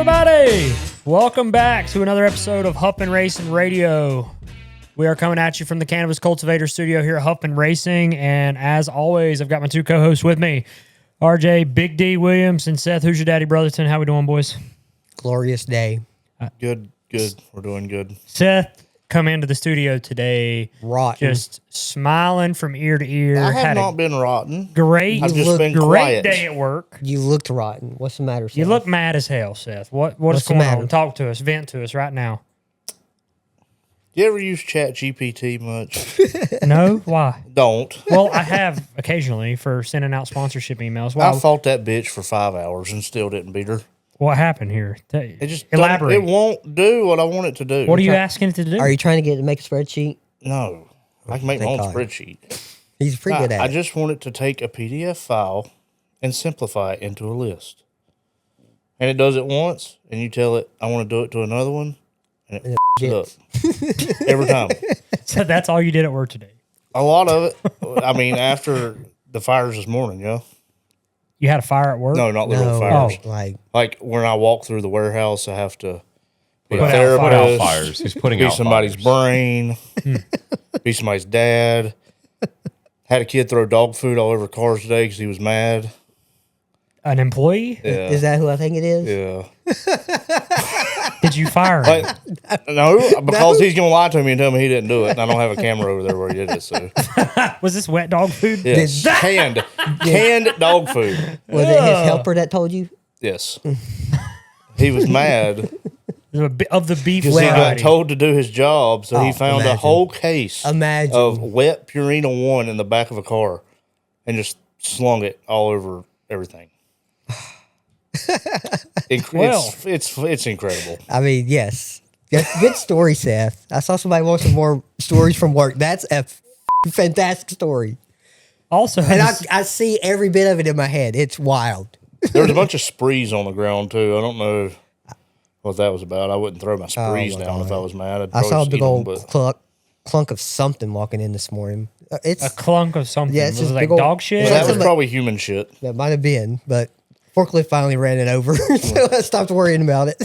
everybody! Welcome back to another episode of Huffman Racing Radio. We are coming at you from the Cannabis Cultivator Studio here at Huffman Racing, and as always, I've got my two co-hosts with me, RJ, Big D Williams, and Seth. Who's your daddy, Brotherton? How we doing, boys? Glorious day. Good. We're doing good. Seth come into the studio today, Rotten. just smiling from ear to ear. I have not been rotten. Great, I've just been great quiet. day at work. You looked rotten. What's the matter, Seth? You look mad as hell, Seth. What's the going matter? on? Talk to us. Vent to us right now. You ever use ChatGPT much? No? Why? Don't. Well, I have occasionally for sending out sponsorship emails. Wow. I fought that bitch for 5 hours and still didn't beat her. What happened here? It just Elaborate. It won't do what I want it to do. What are you asking it to do? Are you trying to get it to make a spreadsheet? No. I can make my Thank own God. spreadsheet. He's pretty good at I it. just want it to take a PDF file and simplify it into a list. And it does it once, and you tell it, I want to do it to another one, and it it up. Every time. So that's all you did at work today? A lot of it. I mean, after the fires this morning, You had a fire at work? No, not literal fires. Like when I walk through the warehouse, I have to be a Put out therapist, fires. He's putting be out somebody's fires. brain, be somebody's dad. Had a kid throw dog food all over cars today because he was mad. An employee? Yeah. Is that who I think it is? Yeah. Did you fire him? No, because he's going to lie to me and tell me he didn't do it. And I don't have a camera over there where he did it. So, Was this wet dog food? yes. Canned dog food. Was it his helper that told you? Yes. He was mad Of the beef because he got variety. told to do his job. So he found a imagine. whole case Imagine. of wet Purina 1 in the back of a car and just slung it all over everything. It's incredible. I mean, yes. Good story, Seth. I saw somebody want some more stories from work. That's a fantastic story. Also, And I see every bit of it in my head. It's wild. There was a bunch of sprees on the ground too. I don't know what that was about. I wouldn't throw my sprees my down if God. I was mad. I'd I saw a probably big eat 'em, old but clunk of something walking in this morning. It's a clunk of something. Yeah, it's was just it like big old- dog shit? It's that like was somebody- probably human shit. That might have been, but forklift finally ran it over, so I stopped worrying about it.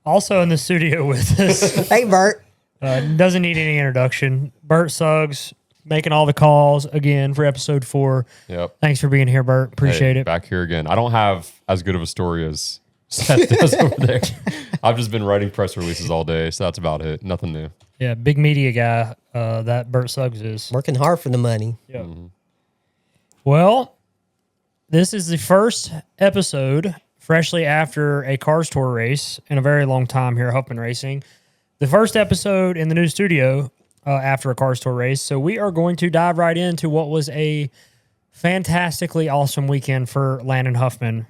Also in the studio with us, Hey, Bert. doesn't need any introduction. Bert Suggs making all the calls again for episode 4. Yep. Thanks for being here, Bert. Appreciate Hey, it. Back here again. I don't have as good of a story as Seth does over there. I've just been writing press releases all day, so that's about it. Nothing new. Yeah, big media guy that Bert Suggs is. Working hard for the money. Yeah. Well, this is the first episode freshly after a Cars Tour race in a very long time here at Huffman Racing. The first episode in the new studio after a Cars Tour race. So we are going to dive right into what was a fantastically awesome weekend for Landon Huffman.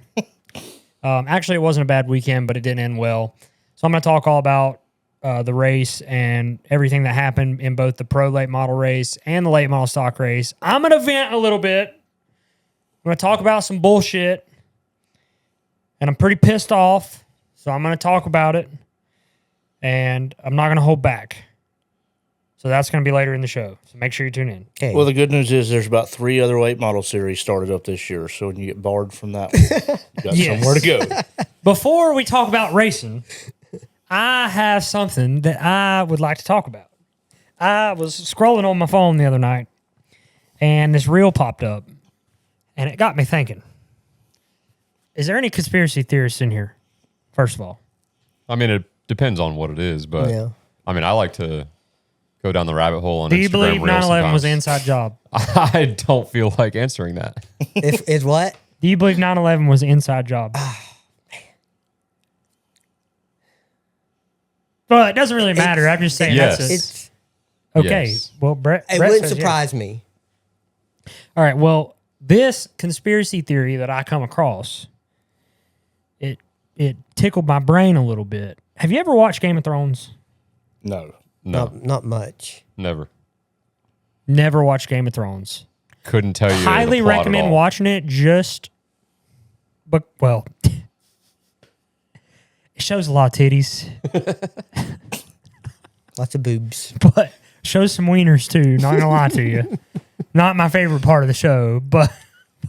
Actually, it wasn't a bad weekend, but it didn't end well. So I'm going to talk all about the race and everything that happened in both the pro late model race and the late model stock race. I'm going to vent a little bit. I'm going to talk about some bullshit. And I'm pretty pissed off. So I'm going to talk about it. And I'm not going to hold back. So that's going to be later in the show. So make sure you tune in. Okay. Well, the good news is there's about 3 other late model series started up this year. So when you get barred from that one, you got Yes. somewhere to go. Before we talk about racing, I have something that I would like to talk about. I was scrolling on my phone the other night, and this reel popped up, and it got me thinking. Is there any conspiracy theorists in here, first of all? I mean, it depends on what it is, but Yeah. I mean, I like to go down the rabbit hole on Do you Instagram believe Reels 9/11 was an sometimes. inside job? I don't feel like answering that. If is what? Do you believe 9/11 was an inside job? Well, it doesn't really matter. I'm just saying Yes. that's a, It's okay. Yes. Well, Brett wouldn't says yes. surprise me. All right. Well, this conspiracy theory that I come across, it tickled my brain a little bit. Have you ever watched Game of Thrones? No. No, Not much. never. Never watched Game of Thrones. Couldn't tell you. Highly the plot at recommend all. watching it. But well, it shows a lot of titties, Lots of boobs. but shows some wieners too. Not gonna lie to you. Not my favorite part of the show, but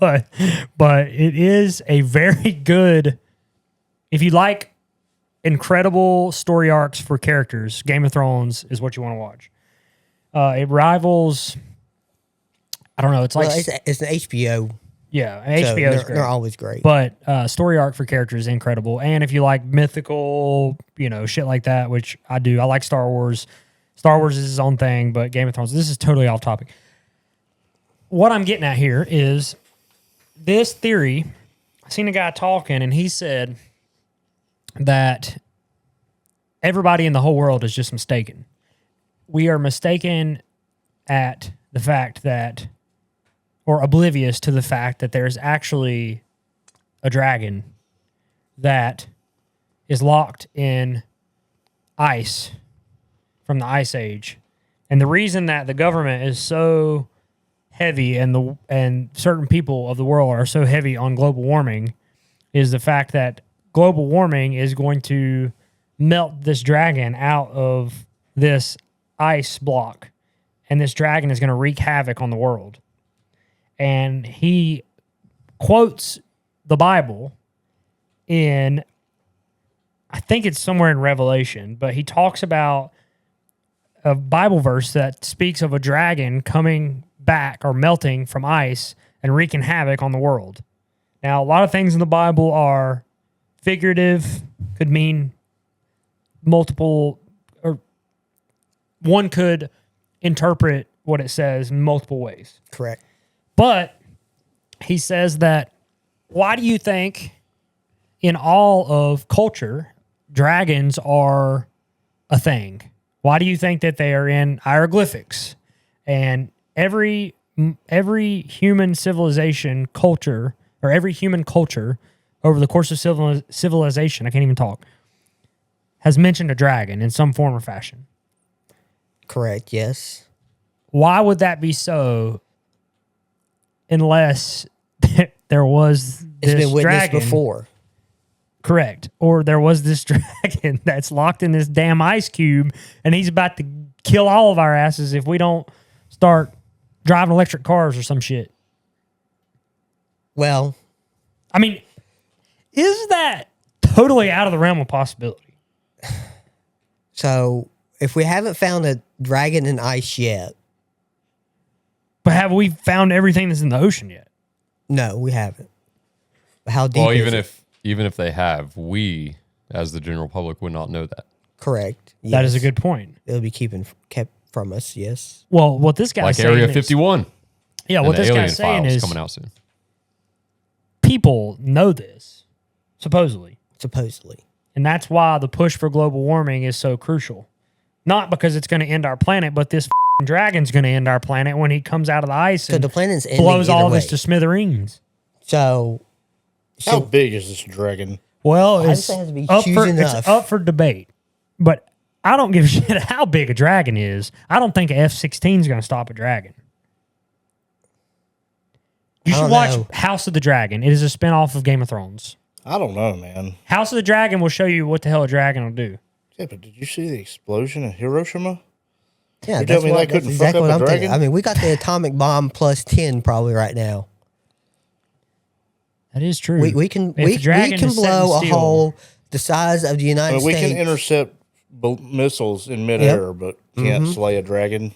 it is a very good if you like incredible story arcs for characters, Game of Thrones is what you want to watch. It rivals. I don't know. It's like it's an HBO. Yeah, So HBO is great. they're always great. But story arc for characters is incredible. And if you like mythical, shit like that, which I do. I like Star Wars. Star Wars is his own thing, but Game of Thrones, this is totally off topic. What I'm getting at here is this theory. I seen a guy talking, and he said that everybody in the whole world is just mistaken. We are mistaken at the fact that, or oblivious to the fact that there's actually a dragon that is locked in ice from the Ice Age. And the reason that the government is so heavy and certain people of the world are so heavy on global warming is the fact that global warming is going to melt this dragon out of this ice block. And this dragon is going to wreak havoc on the world. And he quotes the Bible in, I think it's somewhere in Revelation, but he talks about a Bible verse that speaks of a dragon coming back or melting from ice and wreaking havoc on the world. Now, a lot of things in the Bible are figurative, could mean multiple, or one could interpret what it says in multiple ways. Correct. But he says that, why do you think in all of culture, dragons are a thing? Why do you think that they are in hieroglyphics? And every human civilization culture, or every human culture over the course of civilization, I can't even talk, has mentioned a dragon in some form or fashion. Correct, yes. Why would that be so unless there was this It's been witnessed dragon before. Correct. Or there was this dragon that's locked in this damn ice cube, and he's about to kill all of our asses if we don't start driving electric cars or some shit. Well, I mean, is that totally out of the realm of possibility? so if we haven't found a dragon in ice yet, But have we found everything that's in the ocean yet? no, we haven't. How deep? Well, is it? even if they have, we as the general public would not know that. Correct. That is a yes. good point. It'll be kept from us. Yes. Well, what this guy's Like saying Area is, 51. yeah, And what the this Alien guy's saying Files is coming out soon. people know this, supposedly. Supposedly. And that's why the push for global warming is so crucial. Not because it's going to end our planet, but this dragon's going to end our planet when he comes out of the ice So and the planet's ending blows all of either us way. to smithereens. So How big is this dragon? Well, I it's just have to be up huge for enough. it's up for debate. But I don't give a shit how big a dragon is. I don't think an F-16 is going to stop a dragon. You I should don't watch know. House of the Dragon. It is a spinoff of Game of Thrones. I don't know, man. House of the Dragon will show you what the hell a dragon will do. Yeah, but did you see the explosion in Hiroshima? yeah, You that's tell me what, they that's couldn't exactly fuck what up I'm a thinking. dragon? I mean, we got the atomic bomb plus 10 probably right now. That is true. We can If we the dragon can is set in blow a steel- hole the size of the I United mean, we States. can intercept missiles in midair, but can't slay a dragon.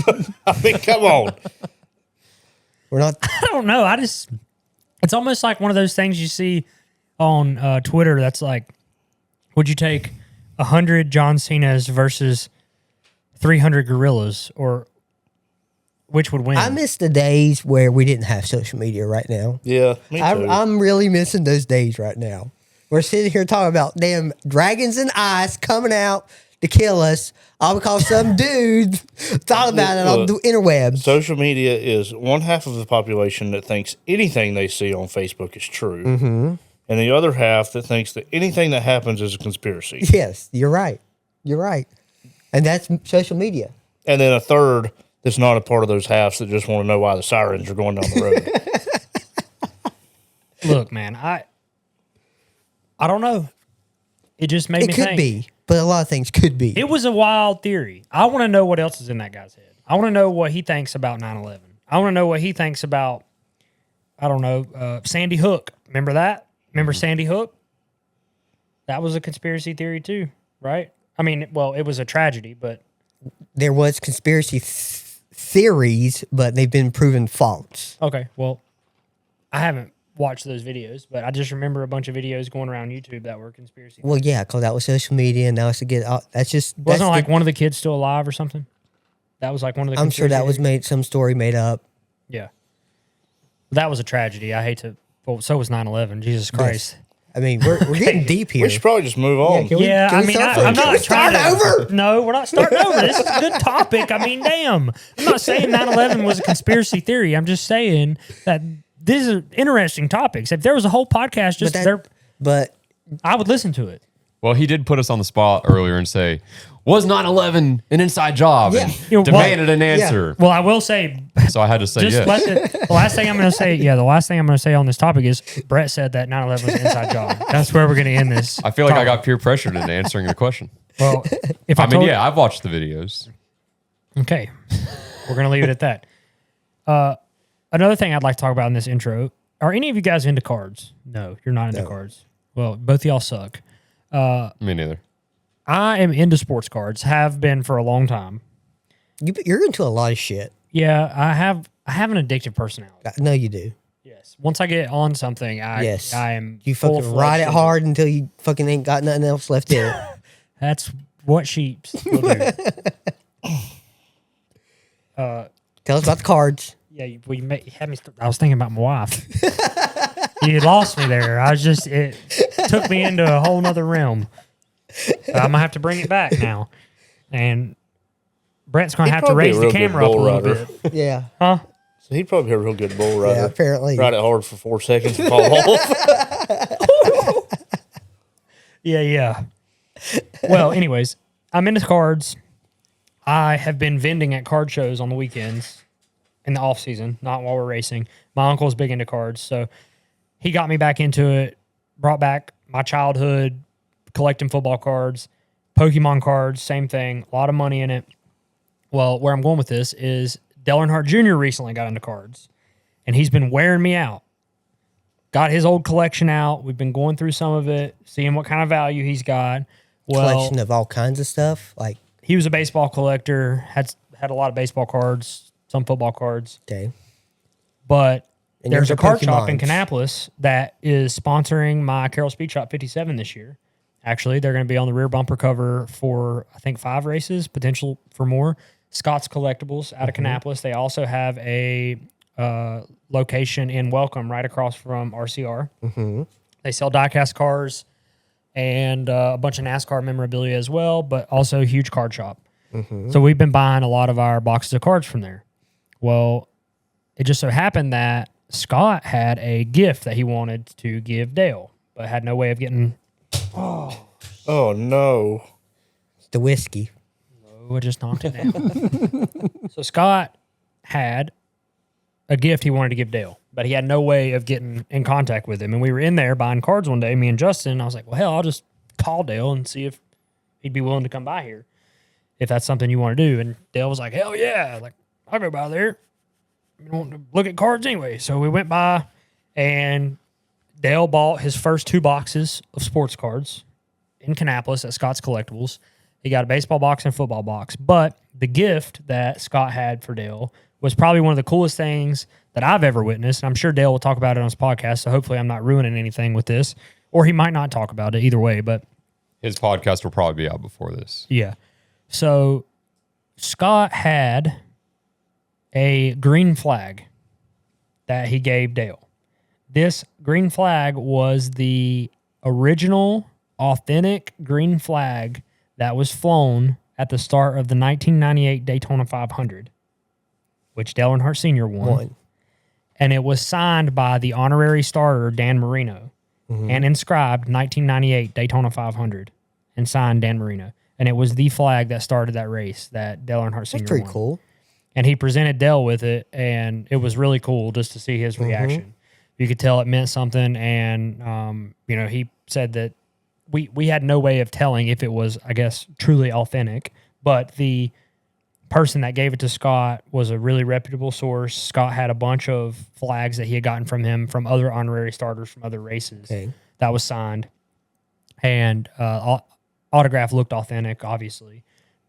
I mean, come on. We're not. I don't know. It's almost like one of those things you see on Twitter that's like, would you take 100 John Cena's versus 300 gorillas, or which would win? I miss the days where we didn't have social media right now. Yeah, me too. I'm really missing those days right now. We're sitting here talking about damn dragons and ice coming out to kill us, all because some dude thought about it on the interwebs. Social media is one half of the population that thinks anything they see on Facebook is true, and the other half that thinks that anything that happens is a conspiracy. Yes, you're right. You're right. And that's social media. And then a third that's not a part of those halves that just want to know why the sirens are going down the road. Look, man, I don't know. It just made It me could think. be, but a lot of things could be. It was a wild theory. I want to know what else is in that guy's head. I want to know what he thinks about 9/11. I want to know what he thinks about, I don't know, Sandy Hook. Remember that? Remember Sandy Hook? That was a conspiracy theory too, right? I mean, well, it was a tragedy, but There was conspiracy theories, but they've been proven false. okay. Well, I haven't watched those videos, but I just remember a bunch of videos going around YouTube that were conspiracy. Well, yeah, because that was social media, and now it's to get out. That's just that's Wasn't like the- one of the kids still alive or something? That was like one of the. I'm sure that was conspiracy some story made up. theories? Yeah. That was a tragedy. I hate to. Well, so was 9/11. Jesus Christ. I mean, we're getting deep here. We should probably just move on. can we- Yeah, can I we mean, start I'm from- not can we trying start to. over? No, we're not starting over. This is a good topic. I mean, damn. I'm not saying 9/11 was a conspiracy theory. I'm just saying that these are interesting topics. If there was a whole podcast just there, But I would listen to it. Well, he did put us on the spot earlier and say, was 9/11 an inside job? Yeah. And You know, demanded an answer. Well, I will say, So I had to say just yes. let the last thing I'm going to say. Yeah, the last thing I'm going to say on this topic is Brett said that 9/11 was an inside job. That's where we're going to end this. I feel like I got peer pressured into answering the question. Well, if I, I mean, told, yeah, I've watched the videos. Okay. We're going to leave it at that. Another thing I'd like to talk about in this intro, are any of you guys into cards? No, you're not into cards. Well, both of y'all suck. Me neither. I am into sports cards, have been for a long time. you're into a lot of shit. Yeah, I have an addictive personality. No, you do. Yes. Once I get on something, Yes. I am You full fucking fledged ride it into hard until you fucking ain't got nothing else left in it. That's what sheeps will do. Tell us about the cards. Yeah, had me. I was thinking about my wife. You lost me there. It took me into a whole nother realm. But I'm gonna have to bring it back now, and Brett's gonna He'd have to probably be raise a the real good camera up a bull little rider. bit, Yeah. huh? So he'd probably be a real good bull rider. Yeah, apparently. Ride it hard for 4 seconds and fall off. Yeah. Well, anyways, I'm into cards. I have been vending at card shows on the weekends in the off season, not while we're racing. My uncle's big into cards, so he got me back into it. Brought back my childhood collecting football cards, Pokemon cards, same thing. A lot of money in it. Well, where I'm going with this is Dale Earnhardt Jr. recently got into cards, and he's been wearing me out. Got his old collection out. We've been going through some of it, seeing what kind of value he's got. Well, Collection of all kinds of stuff. Like, he was a baseball collector, had a lot of baseball cards, some football cards. okay. But And there's yours a are card shop in Pokemons. Kannapolis that is sponsoring my Carroll Speed Shop 57 this year. Actually, they're going to be on the rear bumper cover for, I think, 5 races, potential for more. Scott's Collectibles out of Kannapolis. They also have a location in Welcome right across from RCR. Mm-hmm. They sell diecast cars and a bunch of NASCAR memorabilia as well, but also a huge card shop. Mm-hmm. So we've been buying a lot of our boxes of cards from there. Well, it just so happened that Scott had a gift that he wanted to give Dale, but had no way of getting. Oh, no. It's the whiskey. Oh, I just knocked it down. So Scott had a gift he wanted to give Dale, but he had no way of getting in contact with him. And we were in there buying cards one day, me and Justin. And I was like, well, hell, I'll just call Dale and see if he'd be willing to come by here if that's something you want to do. And Dale was like, hell yeah, like I'll go by there. You want to look at cards anyway. So we went by, and Dale bought his first 2 boxes of sports cards in Kannapolis at Scott's Collectibles. He got a baseball box and a football box. But the gift that Scott had for Dale was probably one of the coolest things that I've ever witnessed. And I'm sure Dale will talk about it on his podcast, so hopefully I'm not ruining anything with this. Or he might not talk about it, either way. But His podcast will probably be out before this. yeah. So Scott had a green flag that he gave Dale. This green flag was the original, authentic green flag that was flown at the start of the 1998 Daytona 500, which Dale Earnhardt Sr. won. And it was signed by the honorary starter, Dan Marino, and inscribed 1998 Daytona 500 and signed Dan Marino. And it was the flag that started that race that Dale Earnhardt Sr. That's pretty won. cool. And he presented Dale with it, and it was really cool just to see his reaction. You could tell it meant something, and he said that we had no way of telling if it was, I guess, truly authentic, but the person that gave it to Scott was a really reputable source. Scott had a bunch of flags that he had gotten from him from other honorary starters from other races that was signed. and autograph looked authentic, obviously.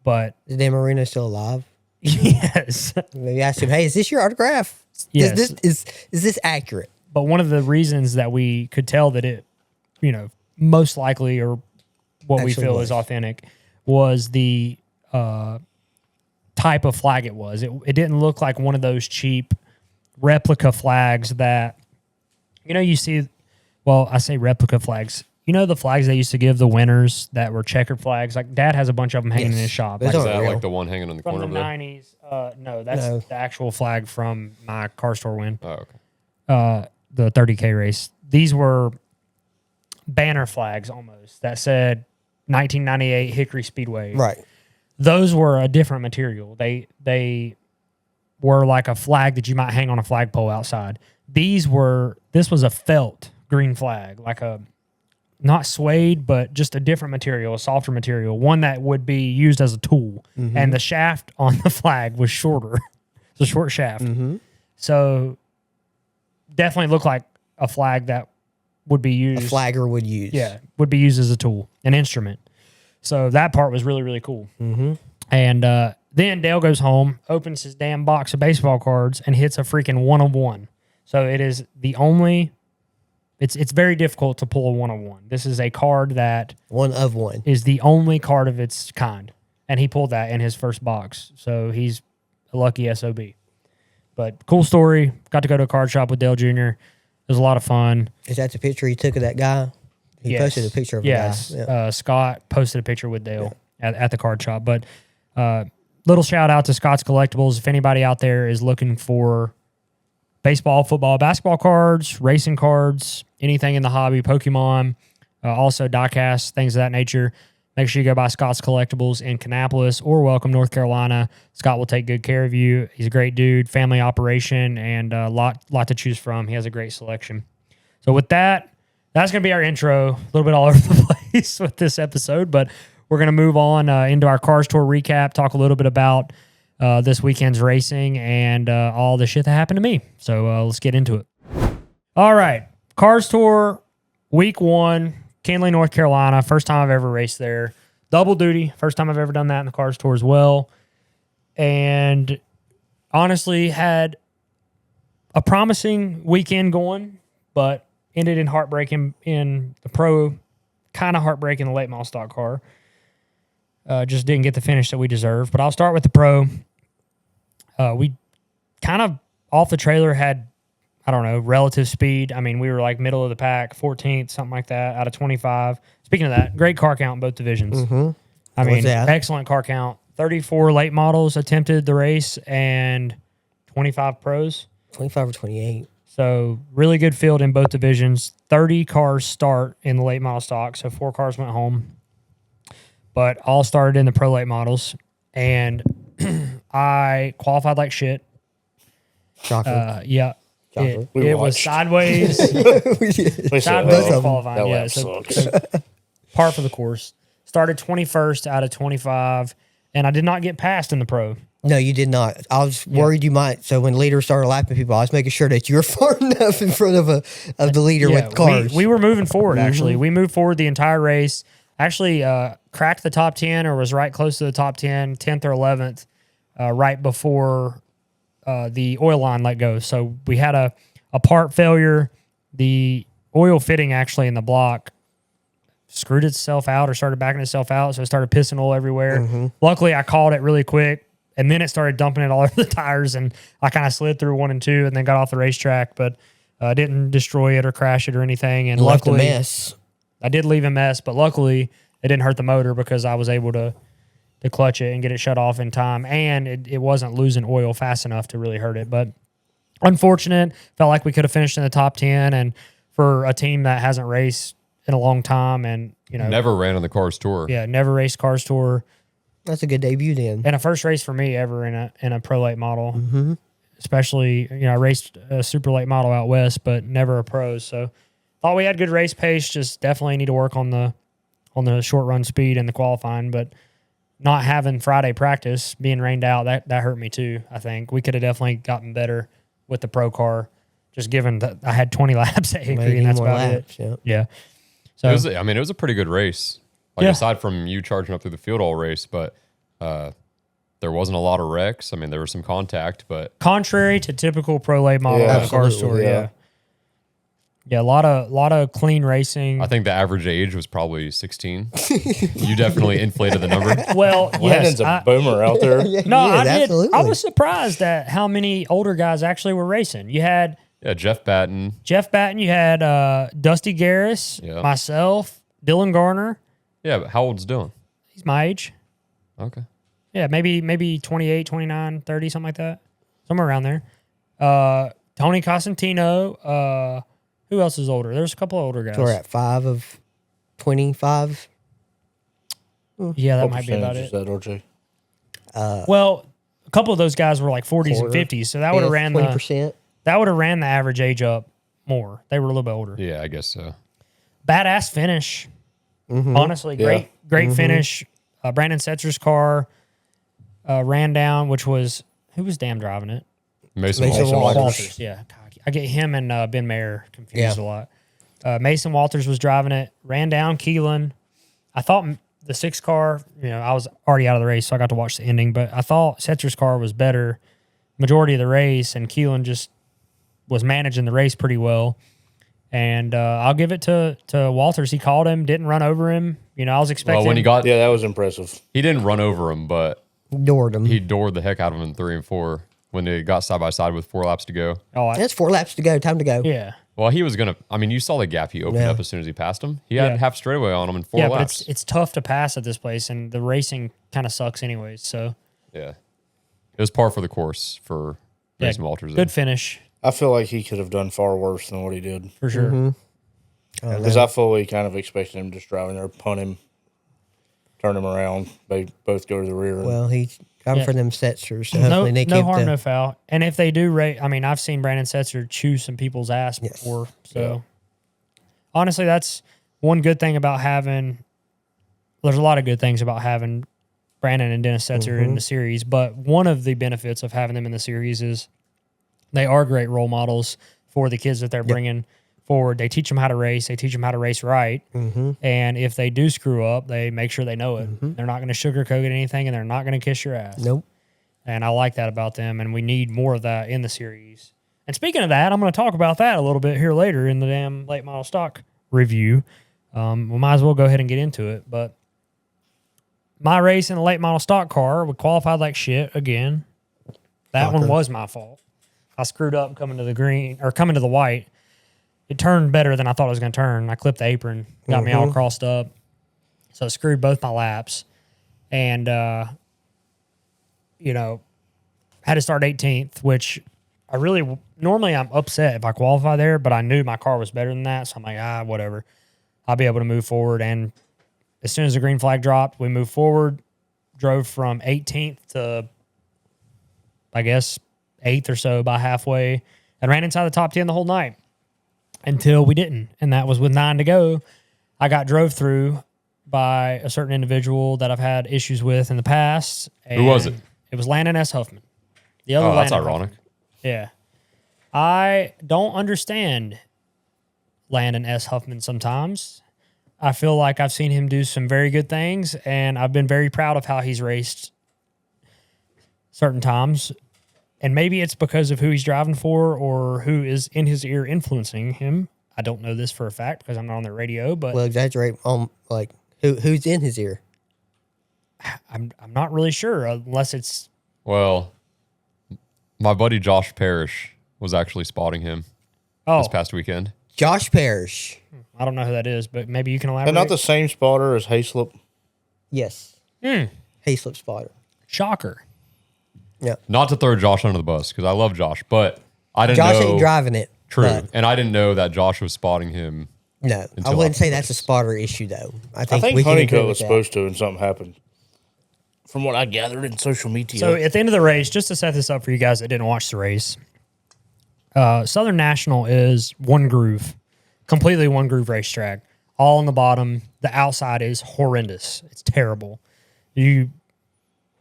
But Is Dan Marino still alive? yes, Maybe ask him, hey, is this your autograph? Yes. Is this accurate? but one of the reasons that we could tell that it, most likely or what we Actually feel was. is authentic was the type of flag it was. It didn't look like one of those cheap replica flags that, you see. Well, I say replica flags. The flags they used to give the winners that were checkered flags? Like, Dad has a bunch of them hanging in Yes. his shop. Those Like, Is aren't that real. like the one hanging in the from corner the over there? 90s. No, that's No. the actual flag from my car store win. Oh, okay. The 30K race. These were banner flags almost that said 1998 Hickory Speedway. Right. Those were a different material. They were like a flag that you might hang on a flagpole outside. This was a felt green flag, like a not suede, but just a different material, a softer material, one that would be used as a tool. And the shaft on the flag was shorter. It's a short shaft. So definitely looked like a flag that would be A used. flagger would use. Yeah, would be used as a tool, an instrument. So that part was really, really cool. And then Dale goes home, opens his damn box of baseball cards, and hits a freaking 1 of 1. So it is the only. It's very difficult to pull a 1 of 1. This is a card that 1 of 1. is the only card of its kind, and he pulled that in his first box. So he's a lucky SOB. But cool story. Got to go to a card shop with Dale Jr. It was a lot of fun. Is that the picture he took of that guy? He posted a picture of yes. a guy. Yeah. Scott posted a picture with Dale at the card shop. But little shout out to Scott's Collectibles. If anybody out there is looking for baseball, football, basketball cards, racing cards, anything in the hobby, Pokemon, also diecast, things of that nature, make sure you go by Scott's Collectibles in Kannapolis or Welcome, North Carolina. Scott will take good care of you. He's a great dude, family operation, and a lot to choose from. He has a great selection. So with that, that's going to be our intro. A little bit all over the place with this episode, but we're going to move on into our Cars Tour recap, talk a little bit about this weekend's racing and all the shit that happened to me. So let's get into it. All right. Cars Tour, week 1, Kinley, North Carolina. First time I've ever raced there. Double duty. First time I've ever done that in the Cars Tour as well. And honestly, had a promising weekend going, but ended in heartbreaking in the pro, kind of heartbreaking the late model stock car. Just didn't get the finish that we deserved. But I'll start with the pro. We kind of off the trailer had, I don't know, relative speed. I mean, we were like middle of the pack, 14th, something like that, out of 25. Speaking of that, great car count in both divisions. I mean, excellent car count. 34 late models attempted the race and 25 pros. 25 or 28. So really good field in both divisions. 30 cars start in the late model stock, so 4 cars went home. But all started in the pro late models. And I qualified like shit. Shocker. Yeah. Shocker. It was sideways. We said, Sideways "Oh, qualifying. that Yeah, lap so sucks." par for the course. Started 21st out of 25, and I did not get passed in the pro. No, you did not. I was worried you might. So when leaders started lapping people, I was making sure that you were far enough in front of the leader with cars. We were moving forward, actually. We moved forward the entire race. Actually cracked the top 10 or was right close to the top 10, 10th or 11th, right before the oil line let go. So we had a part failure. The oil fitting actually in the block screwed itself out or started backing itself out, so it started pissing oil everywhere. Luckily, I called it really quick, and then it started dumping it all over the tires, and I kind of slid through 1 and 2 and then got off the racetrack, but didn't destroy it or crash it or anything. And left a luckily, mess. I did leave a mess, but luckily it didn't hurt the motor because I was able to clutch it and get it shut off in time, and it wasn't losing oil fast enough to really hurt it. But unfortunate, felt like we could have finished in the top 10, and for a team that hasn't raced in a long time and, Never ran on the Cars Tour. yeah, never raced Cars Tour, That's a good debut then. and a first race for me ever in a pro late model. Especially, I raced a super late model out west, but never a pros. So thought we had good race pace, just definitely need to work on the short run speed and the qualifying, but not having Friday practice, being rained out, that hurt me too. I think we could have definitely gotten better with the pro car, just given that I had 20 laps at Hickory, and that's about it. Yeah. Yeah. So It was a pretty good race. Like Yeah. aside from you charging up through the field all race, but there wasn't a lot of wrecks. I mean, there was some contact, but contrary to typical pro late model Yeah, of the car absolutely, store, yeah. yeah, a lot of clean racing. I think the average age was probably 16. You definitely inflated the number. Well, yes, Landon's a boomer out there. Yeah, no, he I is, did. absolutely. I was surprised at how many older guys actually were racing. You had Yeah, Jeff Batten. Jeff Batten, you had Dusty Garris, Yeah. myself, Dylan Garner. Yeah, but how old's Dylan? He's my age. Okay. Yeah, maybe 28, 29, 30, something like that. Somewhere around there. Tony Cosentino. Who else is older? There's a couple of older guys. So we're at 5 of 25. Yeah, that What might be about percentage it. is that, RJ? Well, a couple of those guys were like 40s and 50s, so that would have ran 20%. the average age up more. They were a little bit older. Yeah, I guess so. Badass finish. Honestly, Yeah. great finish. Brandon Setzer's car ran down, which was who was damn driving it? Mason Mason Walters. Walters. Yeah, God, I get him and Ben Mayer confused Yeah. a lot. Mason Walters was driving it, ran down Keelan. I thought the 6 car, I was already out of the race, so I got to watch the ending, but I thought Setzer's car was better majority of the race, and Keelan just was managing the race pretty well. And I'll give it to Walters. He called him, didn't run over him. I was expecting. Well, when he got, Yeah, that was impressive. he didn't run over him, but Doored him. he doored the heck out of him in 3 and 4 when they got side by side with 4 laps to go. That's 4 laps to go. Time to go. Yeah. Well, he was gonna. I mean, you saw the gap he opened Yeah. up as soon as he passed him. He had Yeah. half straightaway on him in 4 Yeah, but laps. it's tough to pass at this place, and the racing kind of sucks anyways. So, Yeah, it was par for the course for yeah, Mason Walters. good finish I feel like he could have done far worse than what he did. for sure. Because I fully kind of expected him just driving there, punt him, turn him around. They both go to the rear. Well, he's driving Yeah. for them Setzers, so No, hopefully they no keep harm, the, no foul. And if they do rate, I mean, I've seen Brandon Setzer chew some people's ass before. So, honestly, that's one good thing about having. There's a lot of good things about having Brandon and Dennis Setzer in the series, but one of the benefits of having them in the series is they are great role models for the kids that they're bringing forward. They teach them how to race. They teach them how to race right. And if they do screw up, they make sure they know it. They're not going to sugarcoat anything, and they're not going to kiss your ass. Nope. And I like that about them, and we need more of that in the series. And speaking of that, I'm going to talk about that a little bit here later in the damn late model stock review. We might as well go ahead and get into it. But my race in the late model stock car, we qualified like shit again. That one was my fault. I screwed up coming to the green or coming to the white. It turned better than I thought it was going to turn. I clipped the apron, got me all crossed up. So it screwed both my laps. And, had to start 18th, which I really, normally I'm upset if I qualify there, but I knew my car was better than that. So I'm like, whatever. I'll be able to move forward. And as soon as the green flag dropped, we moved forward, drove from 18th to, I guess, 8th or so by halfway, and ran inside the top 10 the whole night until we didn't. And that was with 9 to go. I got drove through by a certain individual that I've had issues with in the past. Who was it? It was Landon S. Huffman. The other Oh, that's Landon ironic. Huffman. Yeah. I don't understand Landon S. Huffman sometimes. I feel like I've seen him do some very good things, and I've been very proud of how he's raced certain times. And maybe it's because of who he's driving for or who is in his ear influencing him. I don't know this for a fact because I'm not on the radio, but well, exaggerate on like who's in his ear. I'm not really sure unless it's Well, my buddy Josh Parrish was actually spotting him this past weekend. Josh Parrish. I don't know who that is, but maybe you can elaborate. And not the same spotter as Hayslip. Yes. Hayslip spotter. Shocker. Yeah. Not to throw Josh under the bus because I love Josh, but I didn't Josh know. ain't driving it. True, but and I didn't know that Josh was spotting him. no, I Until wouldn't after say the that's a race. spotter issue though. I I think think we can agree Honeycutt with was that. supposed to, and something happened. From what I gathered in social media. So at the end of the race, just to set this up for you guys that didn't watch the race, Southern National is one groove, completely one groove racetrack. All on the bottom. The outside is horrendous. It's terrible. You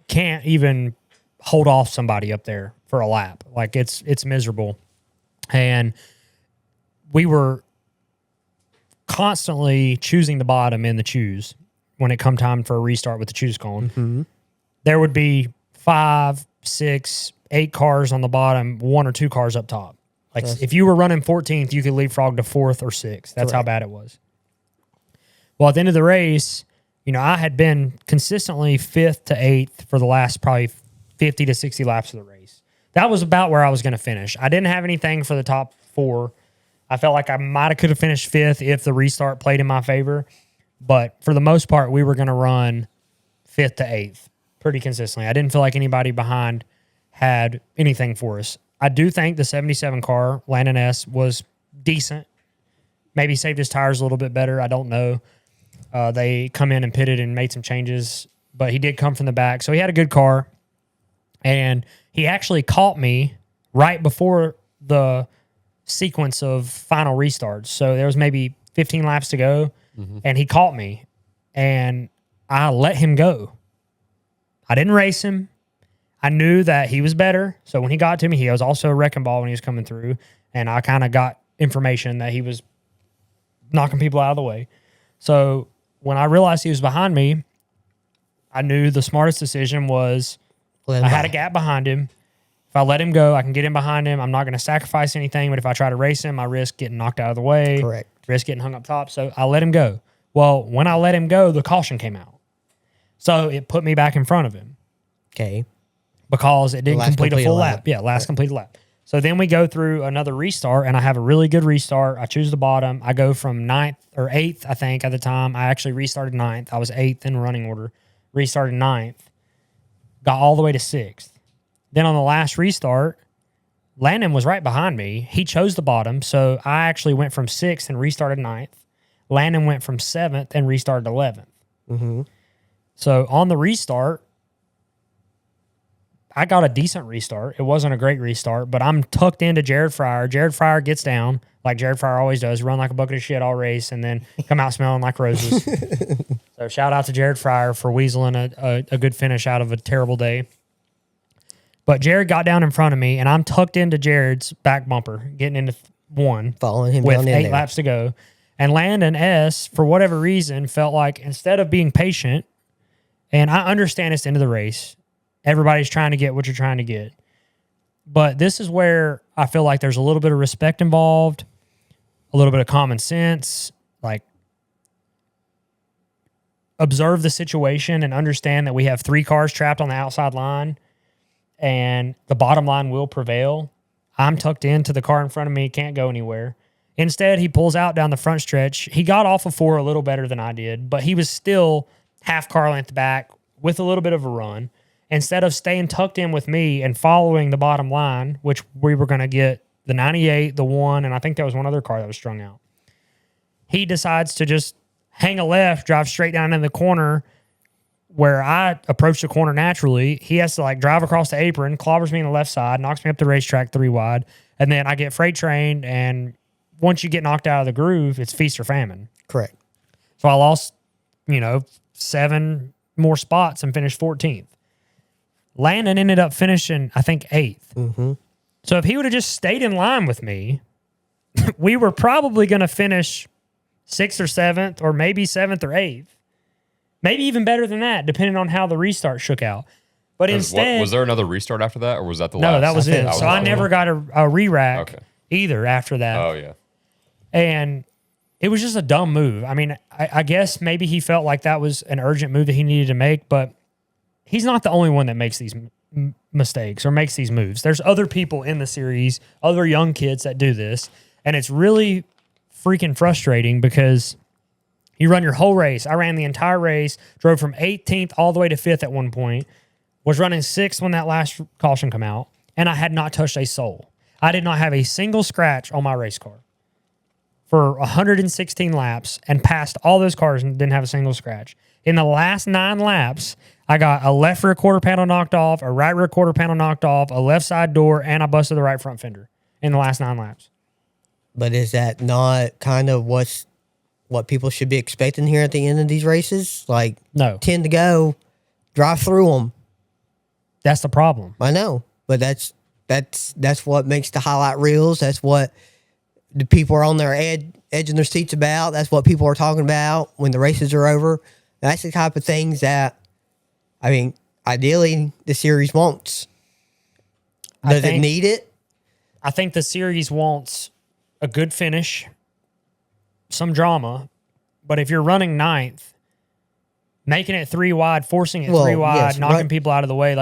can't even hold off somebody up there for a lap. Like it's miserable. And we were constantly choosing the bottom in the choose when it come time for a restart with the choose cone. There would be 5, 6, 8 cars on the bottom, 1 or 2 cars up top. Like if you were running 14th, you could leapfrog to 4th or 6th. That's how bad it was. Well, at the end of the race, you know, I had been consistently 5th to 8th for the last probably 50 to 60 laps of the race. That was about where I was going to finish. I didn't have anything for the top 4. I felt like I might have could have finished 5th if the restart played in my favor. But for the most part, we were going to run 5th to 8th pretty consistently. I didn't feel like anybody behind had anything for us. I do think the 77 car, Landon S., was decent. Maybe saved his tires a little bit better. I don't know. They come in and pitted and made some changes, but he did come from the back. So he had a good car. And he actually caught me right before the sequence of final restarts. So there was maybe 15 laps to go, and he caught me, and I let him go. I didn't race him. I knew that he was better. So when he got to me, he was also a wrecking ball when he was coming through, and I kind of got information that he was knocking people out of the way. So when I realized he was behind me, I knew the smartest decision was I had a gap behind him. If I let him go, I can get in behind him. I'm not going to sacrifice anything, but if I try to race him, I risk getting knocked out of the way. Correct. Risk getting hung up top. So I let him go. Well, when I let him go, the caution came out. So it put me back in front of him. Okay. Because it didn't complete a full lap. Yeah, last completed lap. So then we go through another restart, and I have a really good restart. I choose the bottom. I go from 9th or 8th, I think, at the time. I actually restarted 9th. I was 8th in running order. Restarted 9th. Got all the way to 6th. Then on the last restart, Landon was right behind me. He chose the bottom, so I actually went from 6th and restarted 9th. Landon went from 7th and restarted 11th. So on the restart, I got a decent restart. It wasn't a great restart, but I'm tucked into Jared Fryer. Jared Fryer gets down, like Jared Fryer always does, run like a bucket of shit all race, and then come out smelling like roses. So shout out to Jared Fryer for weaseling a good finish out of a terrible day. But Jared got down in front of me, and I'm tucked into Jared's back bumper, getting into 1. Following him with down in 8 there. laps to go. And Landon S., for whatever reason, felt like instead of being patient, and I understand it's the end of the race, everybody's trying to get what you're trying to get. But this is where I feel like there's a little bit of respect involved, a little bit of common sense, like observe the situation and understand that we have 3 cars trapped on the outside line and the bottom line will prevail. I'm tucked into the car in front of me, can't go anywhere. Instead, he pulls out down the front stretch. He got off of 4 a little better than I did, but he was still half car length back with a little bit of a run. Instead of staying tucked in with me and following the bottom line, which we were going to get the 98, the 1, and I think there was one other car that was strung out, he decides to just hang a left, drive straight down in the corner where I approach the corner naturally. He has to like drive across the apron, clobbers me on the left side, knocks me up the racetrack 3 wide, and then I get freight trained, and once you get knocked out of the groove, it's feast or famine. Correct. So I lost, 7 more spots and finished 14th. Landon ended up finishing, I think, 8th. So if he would have just stayed in line with me, we were probably going to finish 6th or 7th, or maybe 7th or 8th. Maybe even better than that, depending on how the restart shook out. But instead... Was there another restart after that, or was that the last? No, that was it. So I never got a re-rack either after that. Oh, yeah. And it was just a dumb move. I mean, I guess maybe he felt like that was an urgent move that he needed to make, but he's not the only one that makes these mistakes or makes these moves. There's other people in the series, other young kids that do this, and it's really freaking frustrating because you run your whole race. I ran the entire race, drove from 18th all the way to 5th at one point, was running 6th when that last caution come out, and I had not touched a soul. I did not have a single scratch on my race car for 116 laps and passed all those cars and didn't have a single scratch. In the last 9 laps, I got a left rear quarter panel knocked off, a right rear quarter panel knocked off, a left side door, and I busted the right front fender in the last 9 laps. But is that not kind of what people should be expecting here at the end of these races? Like, No. 10 to go, drive through them. That's the problem. I know, but that's what makes the highlight reels. That's what the people are on their edging their seats about. That's what people are talking about when the races are over. That's the type of things that, I mean, ideally the series wants. Does it need it? I think the series wants a good finish, some drama, but if you're running ninth, making it 3 wide, forcing it 3 wide, yes, knocking right. people out of the way,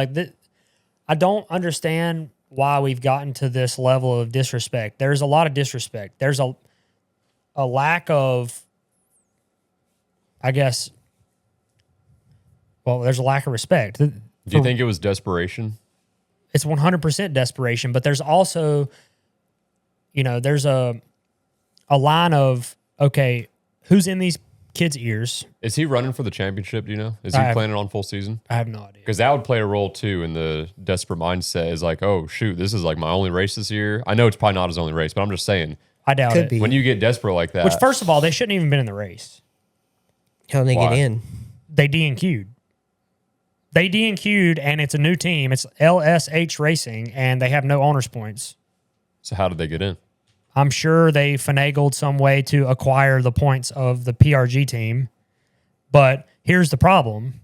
I don't understand why we've gotten to this level of disrespect. There's a lot of disrespect. There's a lack of, I guess, there's a lack of respect. Do you think it was desperation? It's 100% desperation, but there's also, there's a line of, okay, who's in these kids' ears? Is he running for the championship? Do you know? Is he planning on full season? I have no idea. Because that would play a role too in the desperate mindset. Is like, oh shoot, this is like my only race this year. I know it's probably not his only race, but I'm just saying. I doubt Could it. be. When you get desperate like that, Which, first of all, they shouldn't even been in the race. How they Why? get in? They DNQ'd. They DNQ'd, and it's a new team. It's LSH Racing, and they have no owner's points. so how did they get in? I'm sure they finagled some way to acquire the points of the PRG team. But here's the problem.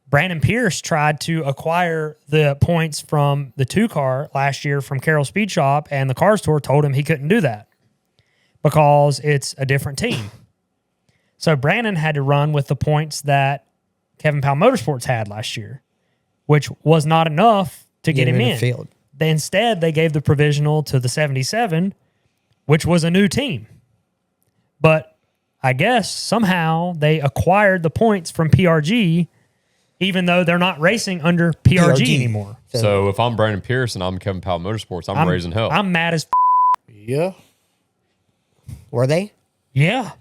Brandon Pierce tried to acquire the points from the 2-car last year from Carroll Speed Shop, and the car store told him he couldn't do that because it's a different team. So Brandon had to run with the points that Kevin Powell Motorsports had last year, which was not enough to get him the in. field. Instead, they gave the provisional to the 77, which was a new team. But I guess somehow they acquired the points from PRG, even though they're not racing under PRG anymore. So if I'm Brandon Pierce and I'm Kevin Powell Motorsports, I'm raising hell. I'm mad as Yeah. Were they? yeah.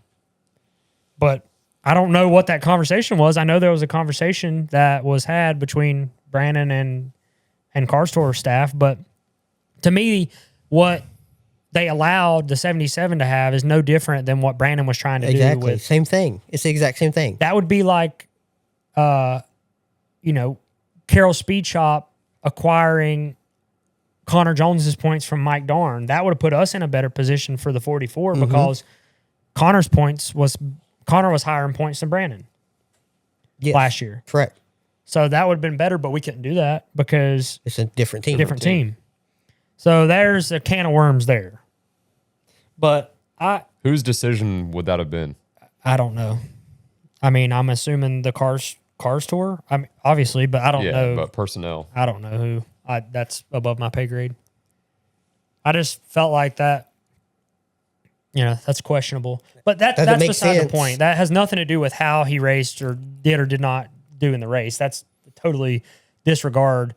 But I don't know what that conversation was. I know there was a conversation that was had between Brandon and car store staff, but to me, what they allowed the 77 to have is no different than what Brandon was trying to do with. Same thing. It's the exact same thing. That would be like, Carroll Speed Shop acquiring Connor Jones's points from Mike Darn. That would have put us in a better position for the 44 because Connor's points Connor was higher in points than Brandon last year. Correct. So that would have been better, but we couldn't do that because It's a different team. different team. So there's a can of worms there. But Whose decision would that have been? I don't know. I mean, I'm assuming the car store. I mean, obviously, but I don't know. But personnel. I don't know who. That's above my pay grade. I just felt like that. That's questionable. But that's beside the point. That has nothing to do with how he raced or did not do in the race. That's totally disregard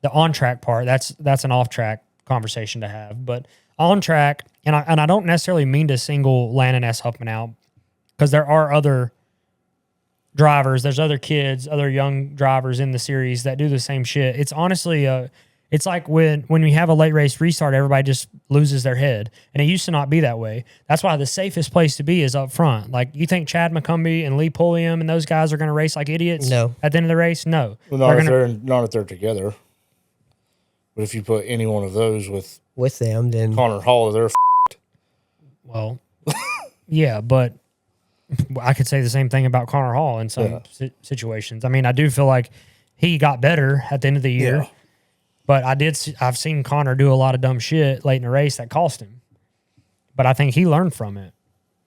the on-track part. That's an off-track conversation to have. But on-track, and I don't necessarily mean to single Landon S. Huffman out because there are other drivers, there's other kids, other young drivers in the series that do the same shit. It's honestly it's like when we have a late race restart, everybody just loses their head. And it used to not be that way. That's why the safest place to be is up front. Like, you think Chad McCumbee and Lee Pulliam and those guys are going to race like idiots? No. At the end of the race? No. Well, not if they're together. But if you put any one of those with them, then Connor Hall, they're well, yeah, but I could say the same thing about Connor Hall in some situations. I mean, I do feel like he got better at the end of the year. Yeah. But I've seen Connor do a lot of dumb shit late in the race that cost him. But I think he learned from it,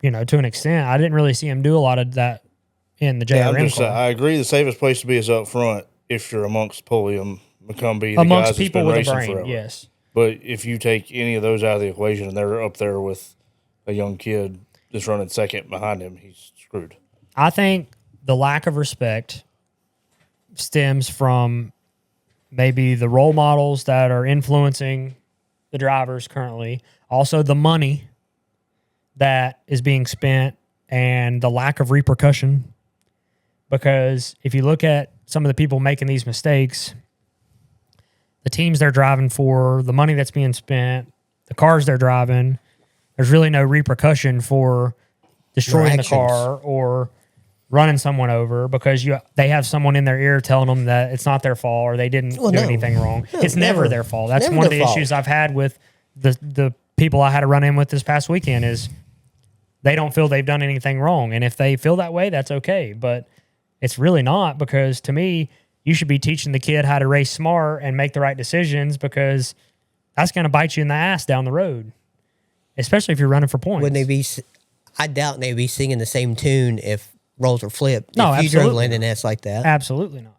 to an extent. I didn't really see him do a lot of that in the JRM car. I agree. The safest place to be is up front if you're amongst Pulliam, McCumbee, the Amongst guys people that's been with a racing brain, forever. yes. But if you take any of those out of the equation and they're up there with a young kid just running second behind him, he's screwed. I think the lack of respect stems from maybe the role models that are influencing the drivers currently, also the money that is being spent and the lack of repercussion. Because if you look at some of the people making these mistakes, the teams they're driving for, the money that's being spent, the cars they're driving, there's really no repercussion for destroying the car or running someone over because they have someone in their ear telling them that it's not their fault or they didn't do anything wrong. No, it's never their fault. That's one of the issues I've had with the people I had to run in with this past weekend is they don't feel they've done anything wrong. And if they feel that way, that's okay. But it's really not, because to me, you should be teaching the kid how to race smart and make the right decisions, because that's going to bite you in the ass down the road, especially if you're running for points. Wouldn't they be? I doubt they'd be singing the same tune if roles were flipped. No, if you drove absolutely Landon S like that, Absolutely not.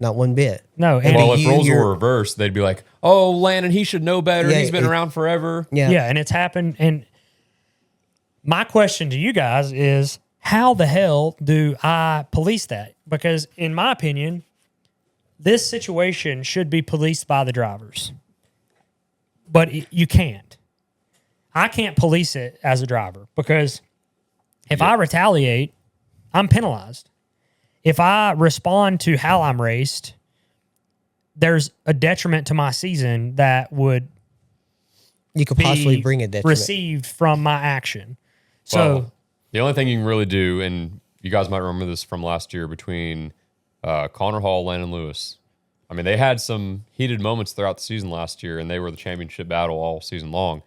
not one bit. No. And Well, if you- roles you're- were reversed, they'd be like, "Oh, Landon, he should know better. Yeah, He's been it- around forever." Yeah, yeah, and it's happened. And my question to you guys is, how the hell do I police that? Because in my opinion, this situation should be policed by the drivers. But you can't. I can't police it as a driver, because if I retaliate, I'm penalized. If I respond to how I'm raced, there's a detriment to my season that would you could be possibly bring it that received from my action. So Well, the only thing you can really do, and you guys might remember this from last year between Connor Hall, Landon Lewis. I mean, they had some heated moments throughout the season last year, and they were the championship battle all season long.